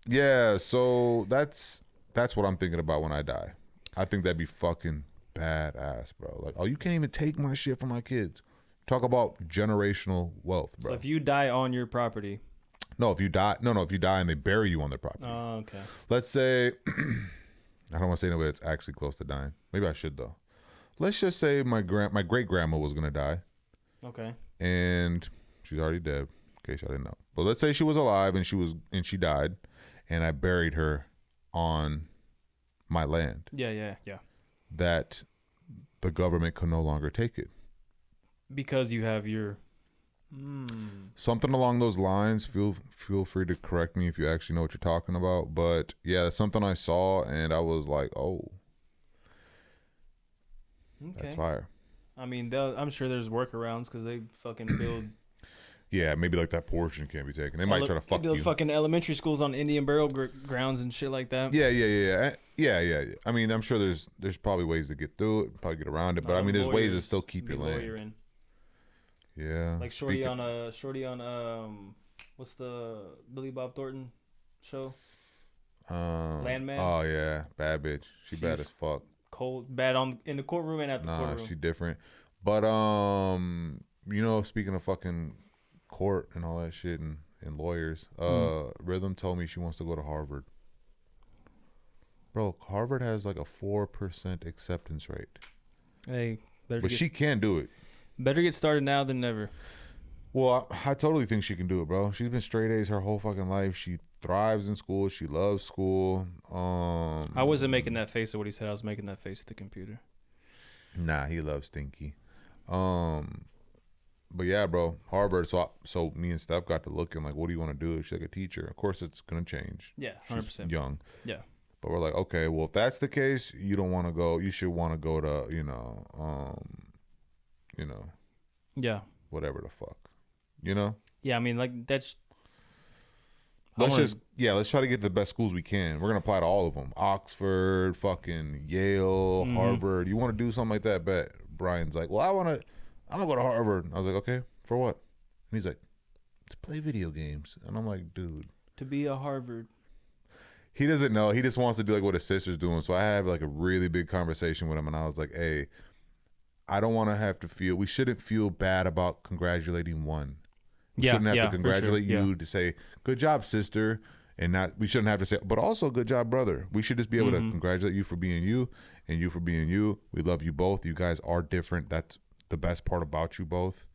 yeah. So that's what I'm thinking about when I die. I think that'd be fucking badass, bro. Like, oh, you can't even take my shit from my kids. Talk about generational wealth, bro. So if you die on your property. No, if you die and they bury you on their property. Oh, okay. Let's say, I don't want to say anybody that's actually close to dying. Maybe I should though. Let's just say my great grandma was gonna die, Okay. and she's already dead. In case I didn't know, but let's say she was alive and she died, and I buried her on my land. Yeah. That the government could no longer take it. Because you have your. Something along those lines. Feel free to correct me if you actually know what you're talking about. But yeah, that's something I saw, and I was like, oh, Okay. that's fire. I mean, I'm sure there's workarounds because they fucking build. Yeah, maybe like that portion can't be taken. They might try to fuck build you. fucking elementary schools on Indian burial grounds and shit like that. Yeah. I mean, I'm sure there's probably ways to get through it, probably get around it. But I mean, there's ways to still keep your land. In. Yeah. Like Shorty on what's the Billy Bob Thornton show? Landman? Oh yeah, bad bitch. She bad She's- as fuck. cold, bad on in the courtroom and at the Nah, courtroom. she different. But you know, speaking of fucking court and all that shit and lawyers, Rhythm told me she wants to go to Harvard. Bro, Harvard has like a 4% acceptance rate. Hey, better But get, she can do it. better get started now than never. Well, I totally think she can do it, bro. She's been straight A's her whole fucking life. She thrives in school. She loves school. I wasn't making that face of what he said. I was making that face at the computer. Nah, he loves Stinky. But yeah, bro, Harvard. So me and Steph got to looking like, what do you want to do? She's like a teacher. Of course, it's gonna change. Yeah, She's 100%. young. Yeah. But we're like, okay, well, if that's the case, you don't want to go. You should want to go to, Yeah. whatever the fuck, you know. Yeah, I mean, like, that's... Let's wanna- let's try to get the best schools we can. We're gonna apply to all of them: Oxford, fucking Yale, Mhm. Harvard. You want to do something like that? Bet. Brian's like, well, I'm gonna go to Harvard. I was like, okay, for what? And he's like, to play video games. And I'm like, dude, To be a Harvard. he doesn't know. He just wants to do like what his sister's doing. So I have like a really big conversation with him, and I was like, hey, I don't want to have to feel. We shouldn't feel bad about congratulating one. We Yeah, shouldn't have yeah, to for congratulate sure, you to say good job, sister, and not. We shouldn't have to say, but also good job, brother. We should just be able to congratulate you for being you, and you for being you. We love you both. You guys are different. That's the best part about you both.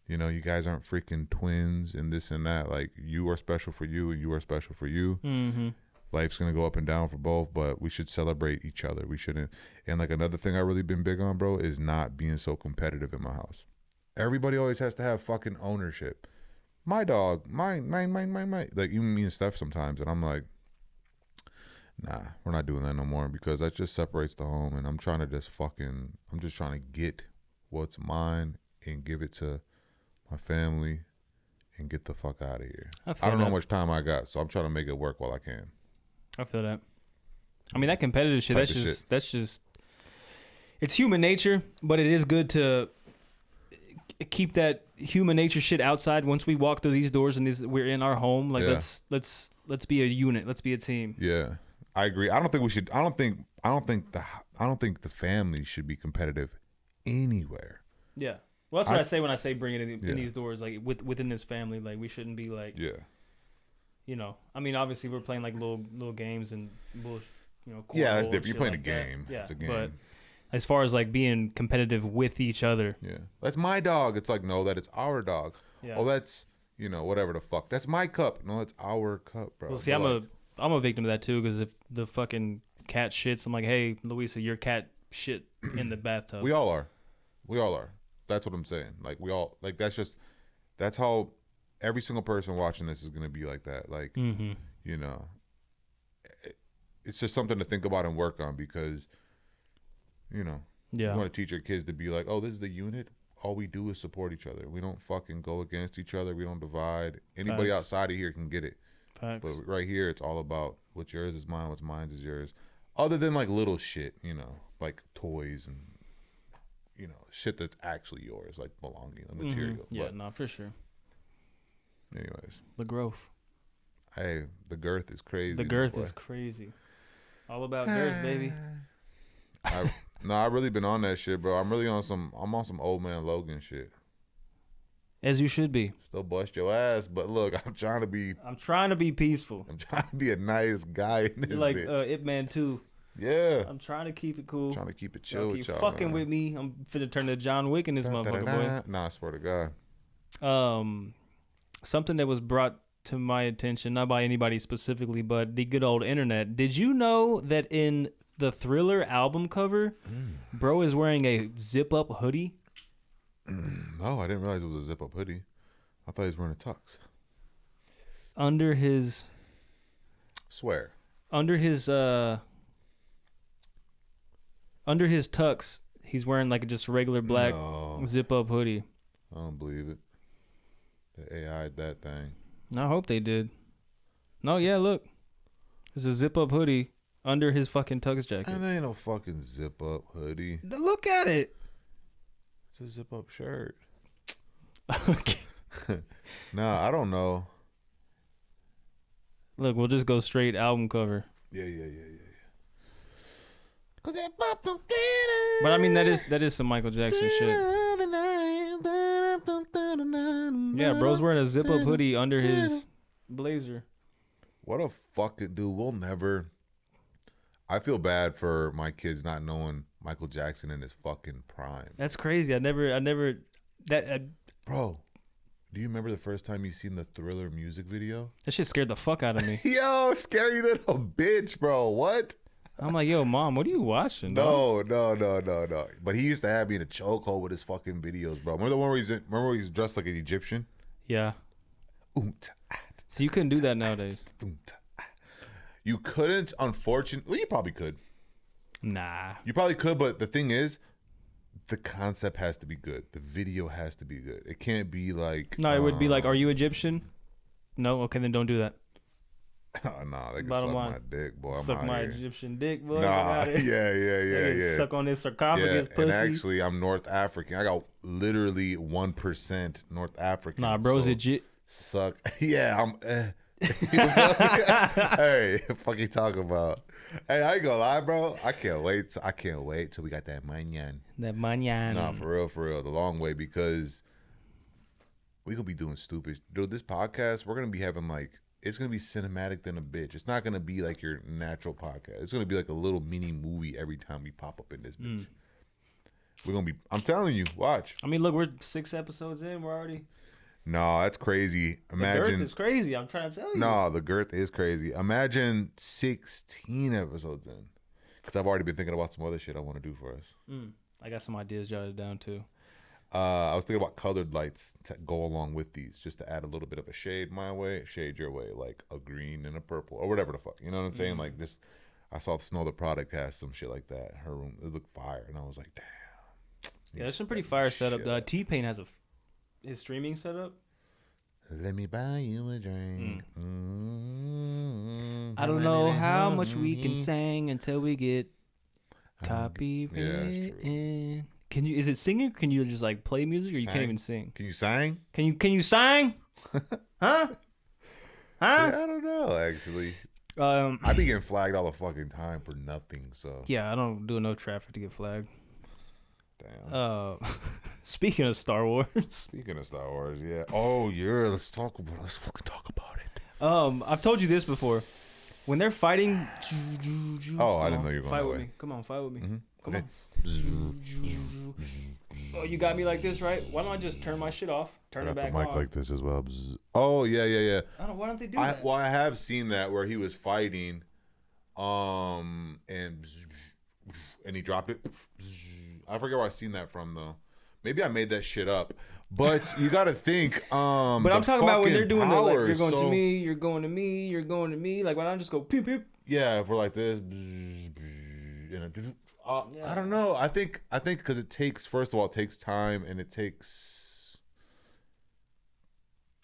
You know, you guys aren't freaking twins and this and that. Like, you are special for you, and you are special for you. Mm-hmm. Life's gonna go up and down for both, but we should celebrate each other. We shouldn't. And like another thing I really been big on, bro, is not being so competitive in my house. Everybody always has to have fucking ownership. My dog, mine. Like, even me and Steph sometimes, and I'm like, nah, we're not doing that no more, because that just separates the home. And I'm trying to I'm just trying to get what's mine and give it to my family and get the fuck out of here. I I don't know how that. much time I got, so I'm trying to make it work while I can. I feel that. I mean, that competitive shit, Type that's of just, shit. that's just, it's human nature, but it is good to keep that human nature shit outside once we walk through these doors and we're in our home. Like, Yeah. let's be a unit. Let's be a team. Yeah, I agree. I don't think we should. I don't think the family should be competitive anywhere. Yeah. Well, that's what I- I say when I say bring it Yeah. in these doors, like within this family. Like, we shouldn't be like, Yeah, you know, I mean, obviously we're playing like little games and bullshit, you know. yeah, that's cornhole and different. You're shit playing like a that. game. Yeah, It's a game. but as far as like being competitive with each other, Yeah, that's my dog. It's like, no, that it's our dog. yeah. Oh, that's, whatever the fuck. That's my cup. No, it's our cup, bro. Well, see, But, I'm a victim of that too, because if the fucking cat shits, I'm like, hey, Louisa, your cat shit in the bathtub. we all are. That's what I'm saying. Like, we all, like, that's how every single person watching this is gonna be like that. Like, Mm-hmm. It's just something to think about and work on, because, you Yeah. want to teach your kids to be like, oh, this is the unit. All we do is support each other. We don't fucking go against each other. We don't divide. Anybody Facts. outside of here can get it. Facts. But right here, it's all about what's yours is mine, what's mine is yours. Other than like little shit, like toys and, shit that's actually yours, like belonging, like material. Yeah, But no, for sure. anyways, The growth. hey, the girth is crazy. The my girth boy. is crazy. All about girth, baby. I've really been on that shit, bro. I'm on some old man Logan shit. As you should be. Still bust your ass, but look, I'm trying to be peaceful. a nice guy in You're this like bitch. Ip Man too. Yeah. I'm trying to keep it cool. Trying to keep it Y'all chill keep with y'all. fucking man. with me. I'm finna turn to John Wick in this motherfucker, Nah, I swear to God. boy. Something that was brought to my attention, not by anybody specifically, but the good old internet. Did you know that in the Thriller album cover, bro is wearing a zip-up hoodie? No, I didn't realize it was a zip-up hoodie. I thought he was wearing a tux. Under his Swear. tux, he's wearing like just a regular black No, zip-up hoodie. I don't believe it. The AI'd that thing. I hope they did. No, yeah, look. There's a zip-up hoodie under his fucking tux jacket. And there ain't no fucking zip-up hoodie. Look at it. It's a zip-up shirt. Okay. Nah, I don't know. Look, we'll just go straight album cover. Yeah. But I mean, that is some Michael Jackson shit. Yeah, bro's wearing a zip-up hoodie under his blazer. What a fucking dude. We'll never. I feel bad for my kids not knowing Michael Jackson in his fucking prime. That's crazy. I never. Bro, do you remember the first time you seen the Thriller music video? That shit scared the fuck out of me. Yo, scary little bitch, bro. What? I'm like, yo, mom, what are you watching? dog? No. But he used to have me in a chokehold with his fucking videos, bro. Remember the one where he's dressed like an Egyptian? Yeah. So you couldn't do that nowadays. You couldn't, unfortunately. Well, you probably could. Nah. You probably could, but the thing is, the concept has to be good. The video has to be good. It can't be like. No, it would be like, are you Egyptian? No? Okay, then don't do that. Nah, they can Bottom suck line. my dick, boy. I'm Suck out my here. Egyptian dick, boy. Nah, Get outta here. yeah. Suck on this sarcophagus, Yeah, pussy. and actually, I'm North African. I got literally 1% North African. Nah, bro's so Egypt. suck. Yeah, I'm. Hey, fuck you talking about? Hey, I ain't gonna lie, bro. I can't wait. I can't wait till we got that manyan. That manyan. Nah, for real, the long way, because we gonna be doing stupid. Dude, this podcast, we're gonna be having like, it's gonna be cinematic than a bitch. It's not gonna be like your natural podcast. It's gonna be like a little mini movie every time we pop up in this bitch. We're gonna be. I'm telling you, watch. I mean, look, we're 6 episodes in. We're already. No, that's crazy. The girth Imagine. is crazy. I'm trying to tell you. No, the girth is crazy. Imagine 16 episodes in, because I've already been thinking about some other shit I want to do for us. I got some ideas jotted down too. I was thinking about colored lights to go along with these, just to add a little bit of a shade my way, shade your way, like a green and a purple or whatever the fuck. You know what I'm saying? Like this, I saw Snow the Product has some shit like that. Her room, it looked fire, and I was like, damn. Yeah, there's some pretty fire setup. T-Pain has his streaming setup. Let me buy you a drink. I don't know how much we can sing until we get copyright. Yeah, that's true. Can you? Is it singing? Or can you just like play music, or you can't Sang? even sing? Can you sing? Can you sing? Huh? Yeah, I don't know, actually. I be getting flagged all the fucking time for nothing, so. Yeah, I don't do enough traffic to get flagged. Damn. Speaking of Star Wars, Speaking of Star Wars, yeah. Oh, yeah, let's fucking talk about it. I've told you this before. When they're fighting, Oh, I didn't know you were going fight that with way. me. Come on, fight with me. Come Okay. on. Oh, you got me like this, right? Why don't I just turn my shit off? Turn I it got back the mic on. like this as well. Bzz. Oh, yeah. I don't know. Why don't they do that? I have seen that where he was fighting, and he dropped it. I forget where I seen that from though. Maybe I made that shit up. But you got to think. But I'm talking about when they're doing the like, you're going so, to me, you're going to me, you're going to me. Like, why don't I just go pew pew? Yeah, if we're like this, I don't know. I think because it takes, first of all, it takes time, and it takes.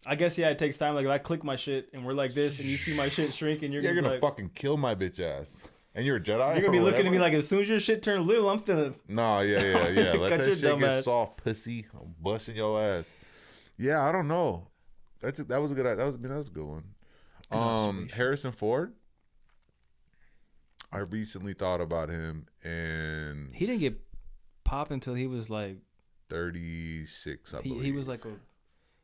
I guess yeah, it takes time. Like if I click my shit and we're like this, and you see my shit shrink, and you're You're gonna like, fucking kill my bitch ass, and you're a Jedi. you're gonna be or looking at me whatever. like as soon as your shit turns little, I'm feeling. No, yeah. Let Cut that your shit dumb get ass. soft, pussy. I'm busting your ass. Yeah, I don't know. That was a good. That was a good one. observation. Harrison Ford. I recently thought about him, and He didn't get pop until he was like 36, I believe. he was like a.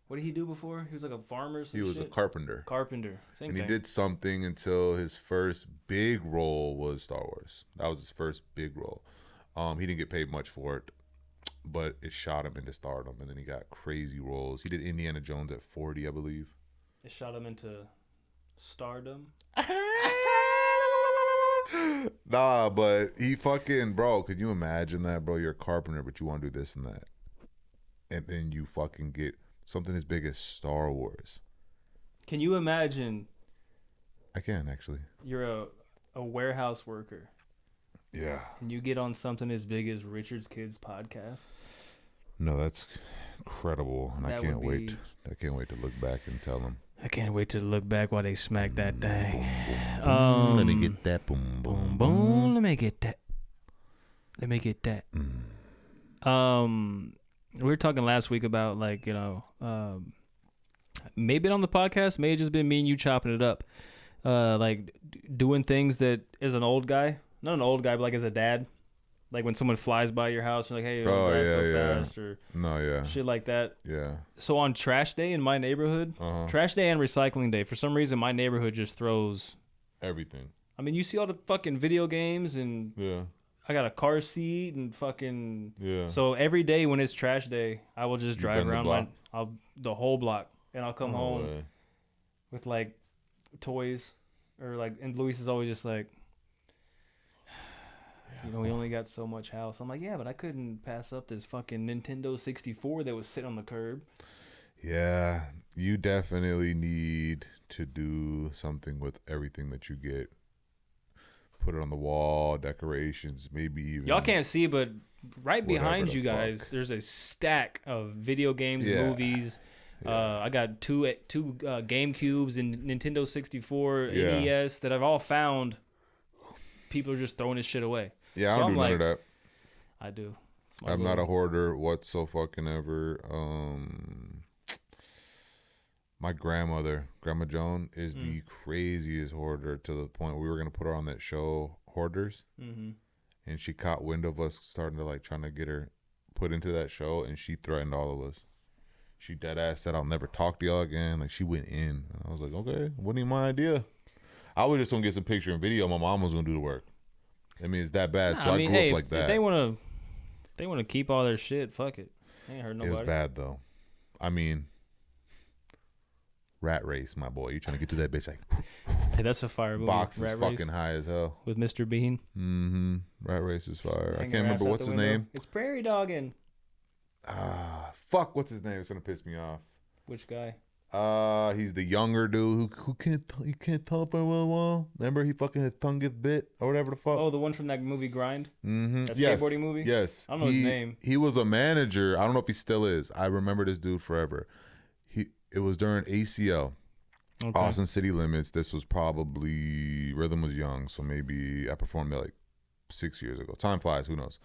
What did he do before? He was like a farmer. Or some He was a shit? carpenter. Carpenter. Same And thing. he did something until his first big role was Star Wars. That was his first big role. He didn't get paid much for it, but it shot him into stardom, and then he got crazy roles. He did Indiana Jones at 40, I believe. It shot him into stardom. Nah, but he fucking, bro, could you imagine that, bro? You're a carpenter, but you want to do this and that. And then you fucking get something as big as Star Wars. Can you imagine I can, actually. you're a warehouse worker Yeah. and you get on something as big as Richard's Kids podcast? No, that's incredible. And I That can't would wait. be- I can't wait to look back and tell him. I can't wait to look back while they smack that thing. Let me get that boom, Boom, boom, boom. Let me get that. Let me get that. We were talking last week about like, you know, maybe on the podcast, may have just been me and you chopping it up. Like doing things that as an old guy, not an old guy, but like as a dad. Like when someone flies by your house, you're like, hey, Oh, drive yeah, so yeah. fast or No, yeah, shit like that. yeah. So on trash day in my neighborhood, Uh-huh. trash day and recycling day, for some reason my neighborhood just throws. Everything. I mean, you see all the fucking video games, and Yeah, I got a car seat and fucking. yeah. So every day when it's trash day, I will just You drive bend the around block? the whole block, and I'll come No home way. with like toys, or like, and Luis is always just like, we only got so much house. I'm like, yeah, but I couldn't pass up this fucking Nintendo 64 that was sitting on the curb. Yeah, you definitely need to do something with everything that you get. Put it on the wall, decorations, maybe even. Y'all can't see, but right Whatever behind the you guys, fuck. there's a stack of video games, Yeah. movies. I got two GameCubes and Nintendo 64, Yeah. NES that I've all found. People are just throwing this shit away. Yeah, I So don't I'm do none like, of that. I do. It's my I'm not a little- hoarder whatsoever. My grandmother, Grandma Joan, is the craziest hoarder to the point we were gonna put her on that show, Hoarders, Mhm. and she caught wind of us starting to like trying to get her put into that show, and she threatened all of us. She dead ass said, "I'll never talk to y'all again." Like she went in. And I was like, "Okay, wasn't even my idea." I was just gonna get some picture and video. My mom was gonna do the work. I mean, it's that bad. So I grew hey, up like if that. they want to keep all their shit, fuck it. Ain't hurt It nobody. was bad though. I mean, Rat Race, my boy. You trying to get to that bitch like Hey, that's a fire movie. box is Rat Race fucking high as hell. with Mr. Bean. Mm-hmm. Rat Race is fire. I Hang can't your ass remember out what's the his window. name. It's Prairie Dogging. Fuck, what's his name? It's gonna piss me off. Which guy? He's the younger dude who he can't talk very well. Remember he fucking his tongue gets bit or whatever the fuck. Oh, the one from that movie Grind. Mm-hmm. That Yes. skateboarding movie? Yes. I don't know his name. He was a manager. I don't know if he still is. I remember this dude forever. It was during ACL. Okay. Austin City Limits. This was probably Rhythm was young, so maybe I performed it like 6 years ago. Time flies, who knows?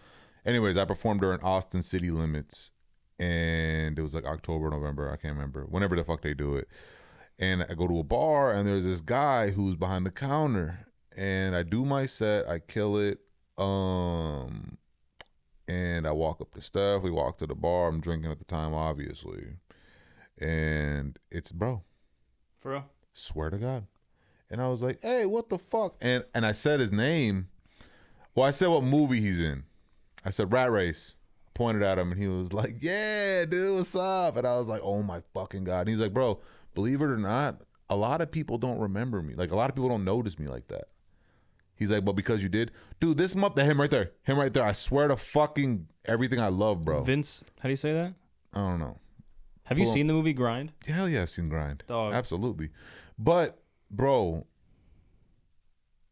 Anyways, I performed during Austin City Limits, and it was like October, November, I can't remember. Whenever the fuck they do it. And I go to a bar, and there's this guy who's behind the counter, and I do my set, I kill it, and I walk up the stuff. We walk to the bar. I'm drinking at the time, obviously, and it's bro. For real? Swear to God. And I was like, hey, what the fuck? And I said his name. Well, I said what movie he's in. I said Rat Race. Pointed at him and he was like, yeah, dude, what's up? And I was like, oh my fucking God. And he's like, bro, believe it or not, a lot of people don't remember me. Like a lot of people don't notice me like that. He's like, but because you did, dude, this month, him right there. I swear to fucking everything I love, bro. Vince, how do you say that? I don't know. Have you Pull up. seen the movie Grind? Hell yeah, I've seen Grind. Dog. Absolutely. But, bro,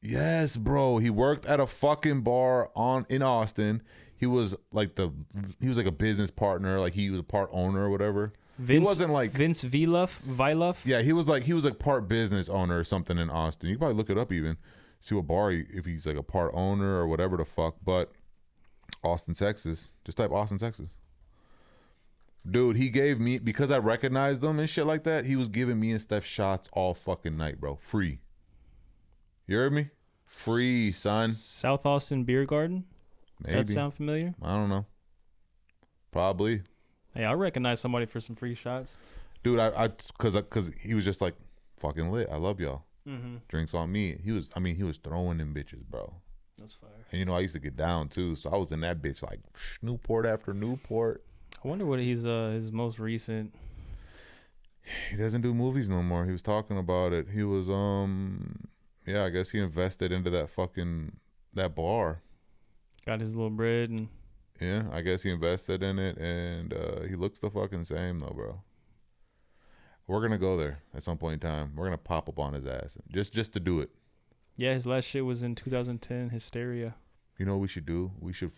yes, bro. He worked at a fucking bar in Austin. He was like a business partner, like he was a part owner or whatever. Vince, he wasn't like Vince Viluff. yeah, he was like part business owner or something in Austin. You can probably look it up even. See what bar if he's like a part owner or whatever the fuck. But Austin, Texas. Just type Austin, Texas. Dude, he gave me, because I recognized him and shit like that, he was giving me and Steph shots all fucking night, bro. Free. You heard me? Free, son. South Austin Beer Garden. Does Maybe. that sound familiar? I don't know. Probably. Hey, I recognize somebody for some free shots. Dude, cause he was just like fucking lit. I love y'all. Mm-hmm. Drinks on me. He was throwing them bitches, bro. That's fire. And I used to get down too, so I was in that bitch like Newport after Newport. I wonder what his most recent. He doesn't do movies no more. He was talking about it. He was yeah, I guess he invested into that bar. Got his little bread and Yeah, I guess he invested in it, and he looks the fucking same though, bro. We're gonna go there at some point in time. We're gonna pop up on his ass just to do it. yeah, his last shit was in 2010. Hysteria. You know what we should do? We should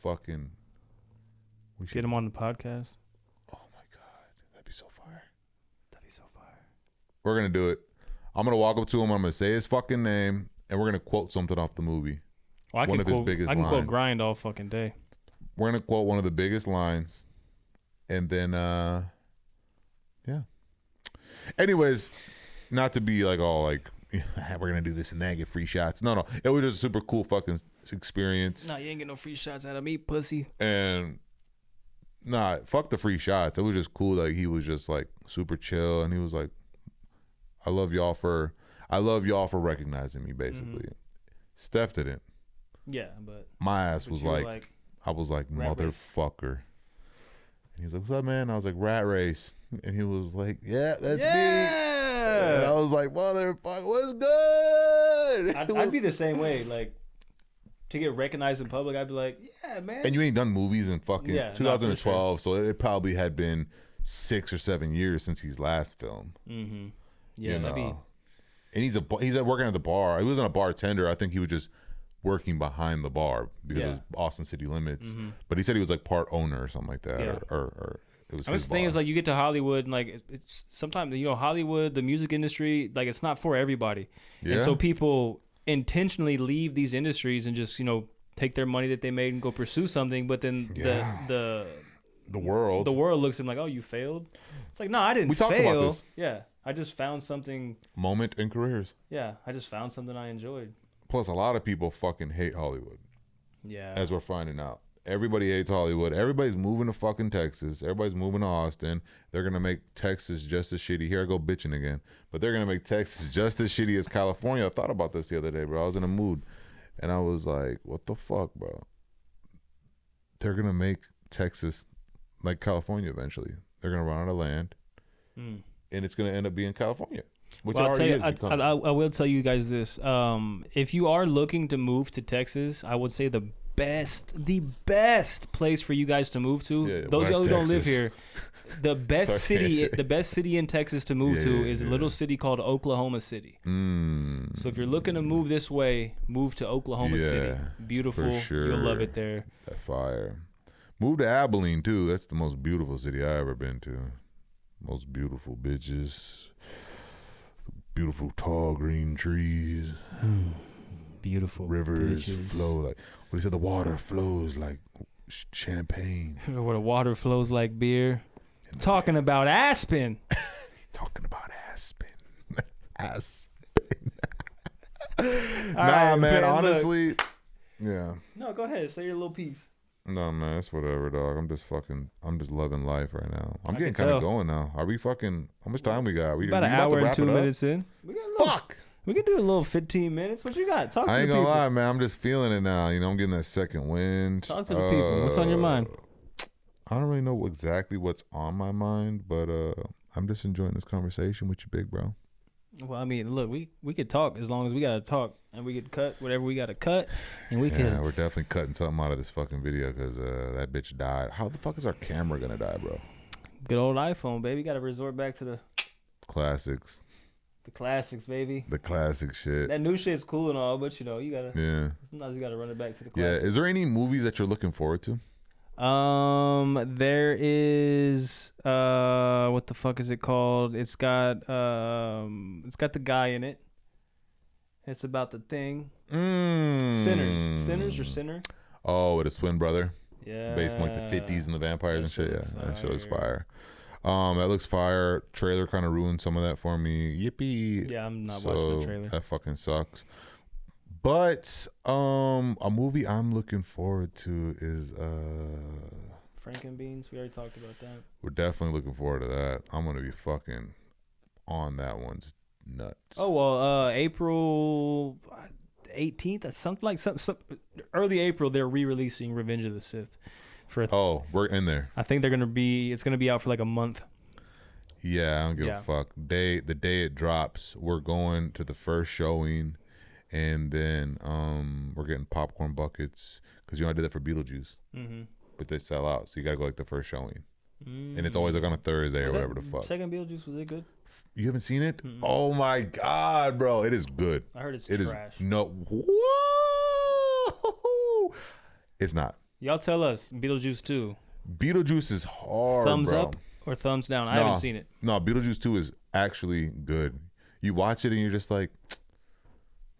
Get him on the podcast. Oh my God, that'd be so fire. That'd be so fire. We're gonna do it. I'm gonna walk up to him. I'm gonna say his fucking name, and we're gonna quote something off the movie. Well, One of his biggest I can quote lines. Grind all fucking day. We're gonna quote one of the biggest lines, and then yeah. Anyways, not to be like all like we're gonna do this and that, get free shots. No, it was just a super cool fucking experience. Nah, you ain't get no free shots out of me, pussy. And nah, fuck the free shots. It was just cool. Like he was just like super chill, and he was like, I love y'all for recognizing me, basically. Steph didn't. Yeah, but My ass but was you were like, I was like, Rat race. motherfucker. And he was like, what's up, man? I was like, rat race. And he was like, yeah, that's me. And I was like, motherfucker, what's good? I'd be the same way. Like, to get recognized in public, I'd be like, yeah, man. And you ain't done movies in fucking Yeah, no, for 2012, so it probably had been 6 or 7 years since he's last filmed. Mm-hmm. Yeah, You that'd be. know? And he's working at the bar. He wasn't a bartender. I think he was just working behind the bar because it was Austin City Limits. But he said he was like part owner or something like that, Yeah. or it was. I mean, his the thing bar. is, like, you get to Hollywood, and like, it's sometimes, you know, Hollywood, the music industry, like, it's not for everybody. Yeah. And so people intentionally leave these industries and just, you know, take their money that they made and go pursue something. But then the world. looks at them like, oh, you failed. It's like, no, I didn't. We talked about fail. this. Yeah, I just found something. Moment in careers. Yeah, I just found something I enjoyed. Plus, a lot of people fucking hate Hollywood, Yeah. as we're finding out. Everybody hates Hollywood. Everybody's moving to fucking Texas. Everybody's moving to Austin. They're going to make Texas just as shitty. Here I go bitching again. But they're going to make Texas just as shitty as California. I thought about this the other day, bro. I was in a mood. And I was like, what the fuck, bro? They're going to make Texas like California eventually. They're going to run out of land. And it's going to end up being California. Which Well, it I'll tell already you, is becoming. I will tell you guys this. If you are looking to move to Texas, I would say the best place for you guys to move to. Yeah, those of West you who don't live Texas. here, the best Start saying city, shit. the best city in Texas to move Yeah, to yeah, is a yeah. little city called Oklahoma City. So if you're looking to move this way, move to Oklahoma City. Yeah, Beautiful. for sure. You'll love it there. That fire. Move to Abilene too. That's the most beautiful city I ever been to. Most beautiful bitches. Beautiful tall green trees. Beautiful Rivers bitches. flow like what he said. The water flows like champagne. Where the water flows like beer. Talking about Aspen. Talking about Aspen. Aspen. All Nah, right, man. look. Honestly, yeah. No, go ahead. Say your little piece. No, man, it's whatever, dog. I'm just loving life right now. I'm I getting can kind of tell. going now. Are we fucking? How much time we got? We About an about to hour and wrap 2 it up? minutes in. We got a little, Fuck. We can do a little 15 minutes. What you got? Talk to I the ain't people. gonna lie, man. I'm just feeling it now. You know, I'm getting that second wind. Talk to the people. What's on your mind? I don't really know exactly what's on my mind, but I'm just enjoying this conversation with you, big bro. Well, I mean, look, we could talk as long as we gotta talk, and we could cut whatever we gotta cut, and we Yeah, can. we're definitely cutting something out of this fucking video because that bitch died. How the fuck is our camera gonna die, bro? Good old iPhone, baby. Got to resort back to the Classics, classics, baby. the classic shit. That new shit's cool and all, but you know, you gotta Yeah, sometimes you gotta run it back to the yeah. classics. Is there any movies that you're looking forward to? There is what the fuck is it called? It's got the guy in it. It's about the thing. Sinners or Sinner? Oh, with his twin brother, Yeah. based on like the 50s and the vampires and shit. Yeah, that shit looks fire. fire. That looks fire. Trailer kind of ruined some of that for me. Yippee! Yeah, I'm not So, watching the trailer. That fucking sucks. But a movie I'm looking forward to is Frankenbeans. We already talked about that. we're definitely looking forward to that. I'm gonna be fucking on that one's nuts. Oh well, April 18th, something early April. They're re-releasing Revenge of the Sith. Oh, we're in there. I think it's gonna be out for like a month. Yeah, I don't give Yeah. a fuck. The day it drops, we're going to the first showing, and then we're getting popcorn buckets because I did that for Beetlejuice, but they sell out, so you gotta go like the first showing, and it's always like on a Thursday or whatever the fuck. Second Beetlejuice, was it good? You haven't seen it? Oh my god, bro, it is good. I heard it's It is trash. no. Whoa! It's not. Y'all tell us, Beetlejuice 2. Beetlejuice is hard. Thumbs bro. up or thumbs down? I haven't seen it. No, Beetlejuice 2 is actually good. You watch it and you're just like,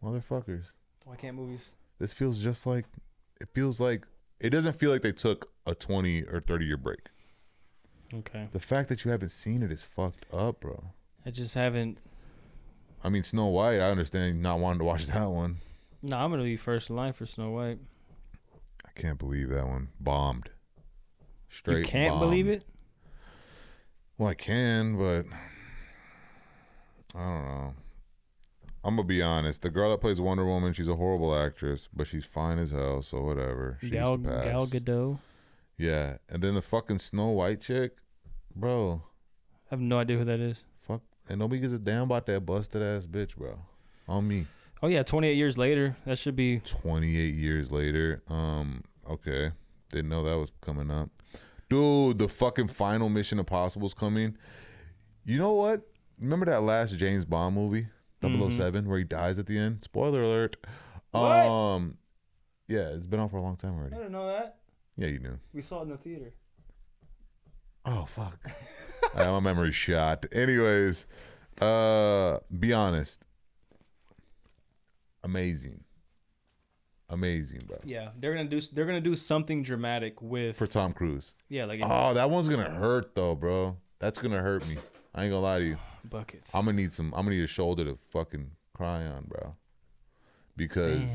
motherfuckers. Why can't movies? This feels just like, it doesn't feel like they took a 20 or 30 year break. Okay. The fact that you haven't seen it is fucked up, bro. I just haven't. I mean, Snow White, I understand not wanting to watch that one. No, I'm gonna be first in line for Snow White. I can't believe that one bombed. Straight. You can't bombed. believe it? Well, I can, but I don't know. I'm gonna be honest. The girl that plays Wonder Woman, she's a horrible actress, but she's fine as hell. So whatever. She Gal used to pass. Gadot. Yeah, and then the fucking Snow White chick, bro. I have no idea who that is. Fuck, and nobody gives a damn about that busted ass bitch, bro. On me. Oh yeah, 28 years later. That should be 28 years later. Okay. Didn't know that was coming up. Dude, the fucking final Mission Impossible's coming. You know what? Remember that last James Bond movie, 007, where he dies at the end? Spoiler alert. What? Yeah, it's been on for a long time already. I didn't know that. Yeah, you knew. We saw it in the theater. Oh, fuck. My memory's shot. Anyways, be honest. Amazing, bro. Yeah, they're gonna do something dramatic with For Tom Cruise. yeah, like Oh, that one's gonna hurt though, bro. That's gonna hurt me. I ain't gonna lie to you. buckets. I'm gonna need a shoulder to fucking cry on, bro. Because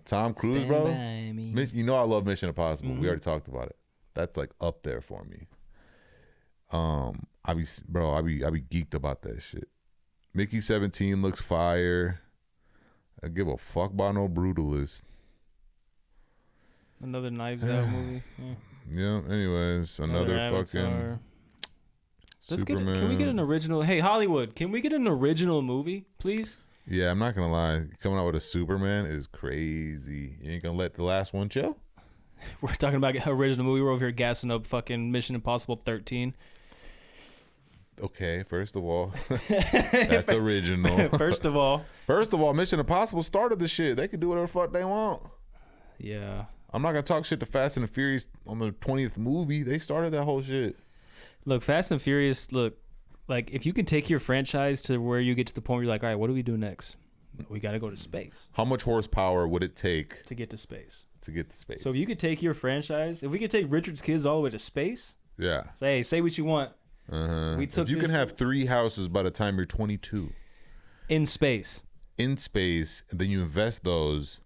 Tom Cruise, Stand bro. by me. You know I love Mission Impossible. We already talked about it. That's like up there for me. I be geeked about that shit. Mickey 17 looks fire. I give a fuck about no Brutalist. Another Knives Out movie. Yeah. Yeah. Anyways, another fucking Avatar. Superman. Can we get an original? Hey, Hollywood, can we get an original movie, please? Yeah, I'm not gonna lie. Coming out with a Superman is crazy. You ain't gonna let the last one chill? We're talking about original movie. We're over here gassing up fucking Mission Impossible 13. Okay, first of all, that's original. First of all, Mission Impossible started the shit. They can do whatever the fuck they want. yeah. I'm not gonna talk shit to Fast and the Furious on the 20th movie. They started that whole shit. Look, Fast and Furious. Look, like if you can take your franchise to where you get to the point where you're like, all right, what do we do next? We got to go to space How much horsepower would it take to get to space. to get to space? So if you could take your franchise, if we could take Richard's Kids all the way to space, yeah. say what you want. We took If you this can have 3 houses by the time you're 22 in space. in space, and then you invest those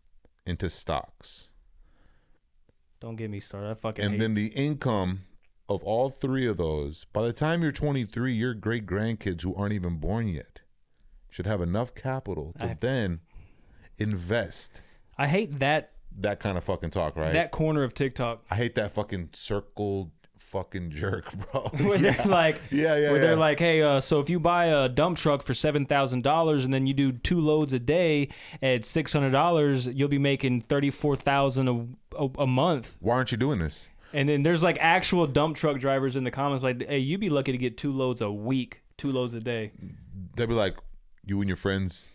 into stocks, Don't get me started. I fucking and hate then the income of all 3 of those, by the time you're 23, your great grandkids who aren't even born yet should have enough capital to then invest. I hate that That kind of fucking talk, right? that corner of TikTok. I hate that fucking circle fucking jerk, bro. Where they're like, Yeah. they're like, hey, so if you buy a dump truck for $7,000 and then you do 2 loads a day at $600, you'll be making $34,000 a month. Why aren't you doing this? And then there's like actual dump truck drivers in the comments like, hey, you'd be lucky to get 2 loads a week, 2 loads a day. They'd be like, you and your friends.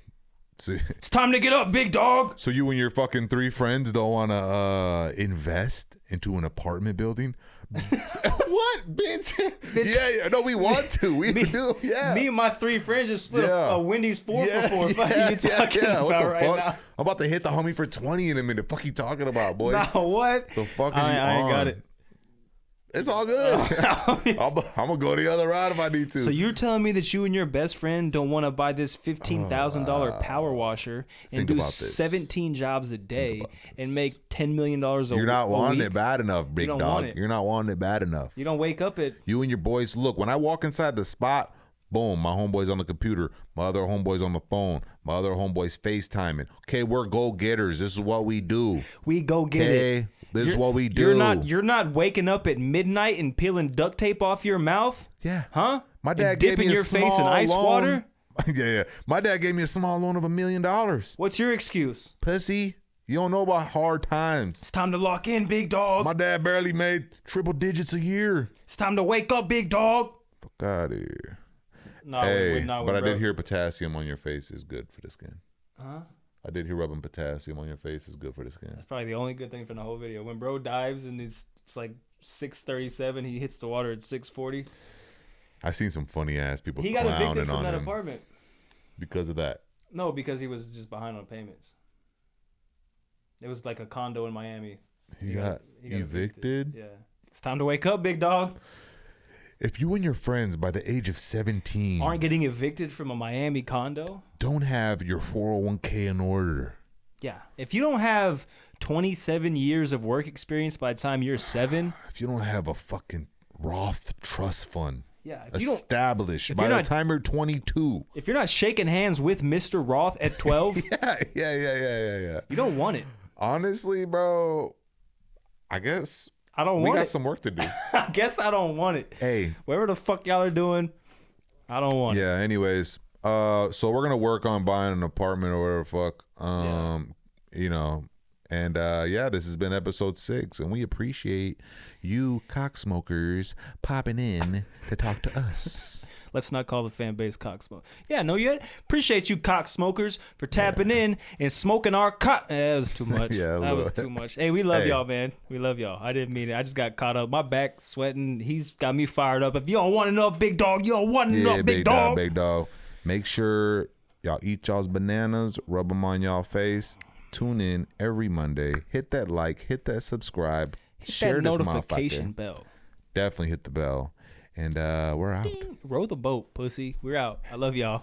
It's time to get up, big dog. So you and your fucking 3 friends don't want to invest into an apartment building? What, bitch? Yeah, no, we want to. We do, yeah. Me and my 3 friends just split Yeah. a Wendy's 4 for 4. Fuck you talking What about the right fuck? now? I'm about to hit the homie for 20 in a minute. Fuck you talking about, boy? Nah, what? The fuck is I you ain't got on? it. It's all good. I'm gonna go the other route if I need to. So you're telling me that you and your best friend don't want to buy this $15,000 power washer and think do about this. 17 jobs a day and make $10 million a week? You're not wanting week? it bad enough, big don't dog. want it. You're not wanting it bad enough. You don't wake up at You and your boys, look, when I walk inside the spot, boom, my homeboy's on the computer. My other homeboy's on the phone. My other homeboy's FaceTiming. Okay, we're go-getters. This is what we do. we go get Okay? it. This is what we do. You're not waking up at midnight and peeling duct tape off your mouth, Yeah. huh? My dad and gave dipping me a your face in small ice loan. water. Yeah. My dad gave me a small loan of $1 million. What's your excuse? Pussy, you don't know about hard times. It's time to lock in, big dog. My dad barely made triple digits a year. It's time to wake up, big dog. Fuck out of here. No, Hey, but I did hear potassium on your face is good for the skin. Huh? I did hear rubbing potassium on your face is good for the skin. That's probably the only good thing from the whole video. When bro dives and it's like 6:37, he hits the water at 6:40. I seen some funny ass people He got clowning evicted from on that him apartment. because of that. No, because he was just behind on payments. It was like a condo in Miami. He got evicted. Yeah. It's time to wake up, big dog. If you and your friends by the age of 17 Aren't getting evicted from a Miami condo? don't have your 401k in order, Yeah. If you don't have 27 years of work experience by the time you're 7, If you don't have a fucking Roth trust fund yeah, if you don't, established if by you're the not- time you're 22. if you're not shaking hands with Mr. Roth at 12, Yeah. you don't want it. Honestly, bro, I guess I don't we want got it. some work to do. I guess I don't want it. Hey, Whatever the fuck y'all are doing, I don't want it. yeah. Anyways, so we're gonna work on buying an apartment or whatever the fuck. You know, and yeah, this has been episode 6, and we appreciate you cocksmokers popping in to talk to us. Let's not call the fan base cocksmoke. Yeah, no, you appreciate you cocksmokers for tapping in and smoking our cock. That was too much. Yeah, a that was little. too much. Hey, we love Hey. y'all, man. We love y'all. I didn't mean it. I just got caught up. My back sweating. He's got me fired up. If you don't want enough, big dog, you don't want enough, big dog. Big dog. Make sure y'all eat y'all's bananas, rub them on y'all face. Tune in every Monday. Hit that like, hit that subscribe, Hit share that this notification motherfucker. bell. Definitely hit the bell. And we're out. Row the boat, pussy. We're out. I love y'all.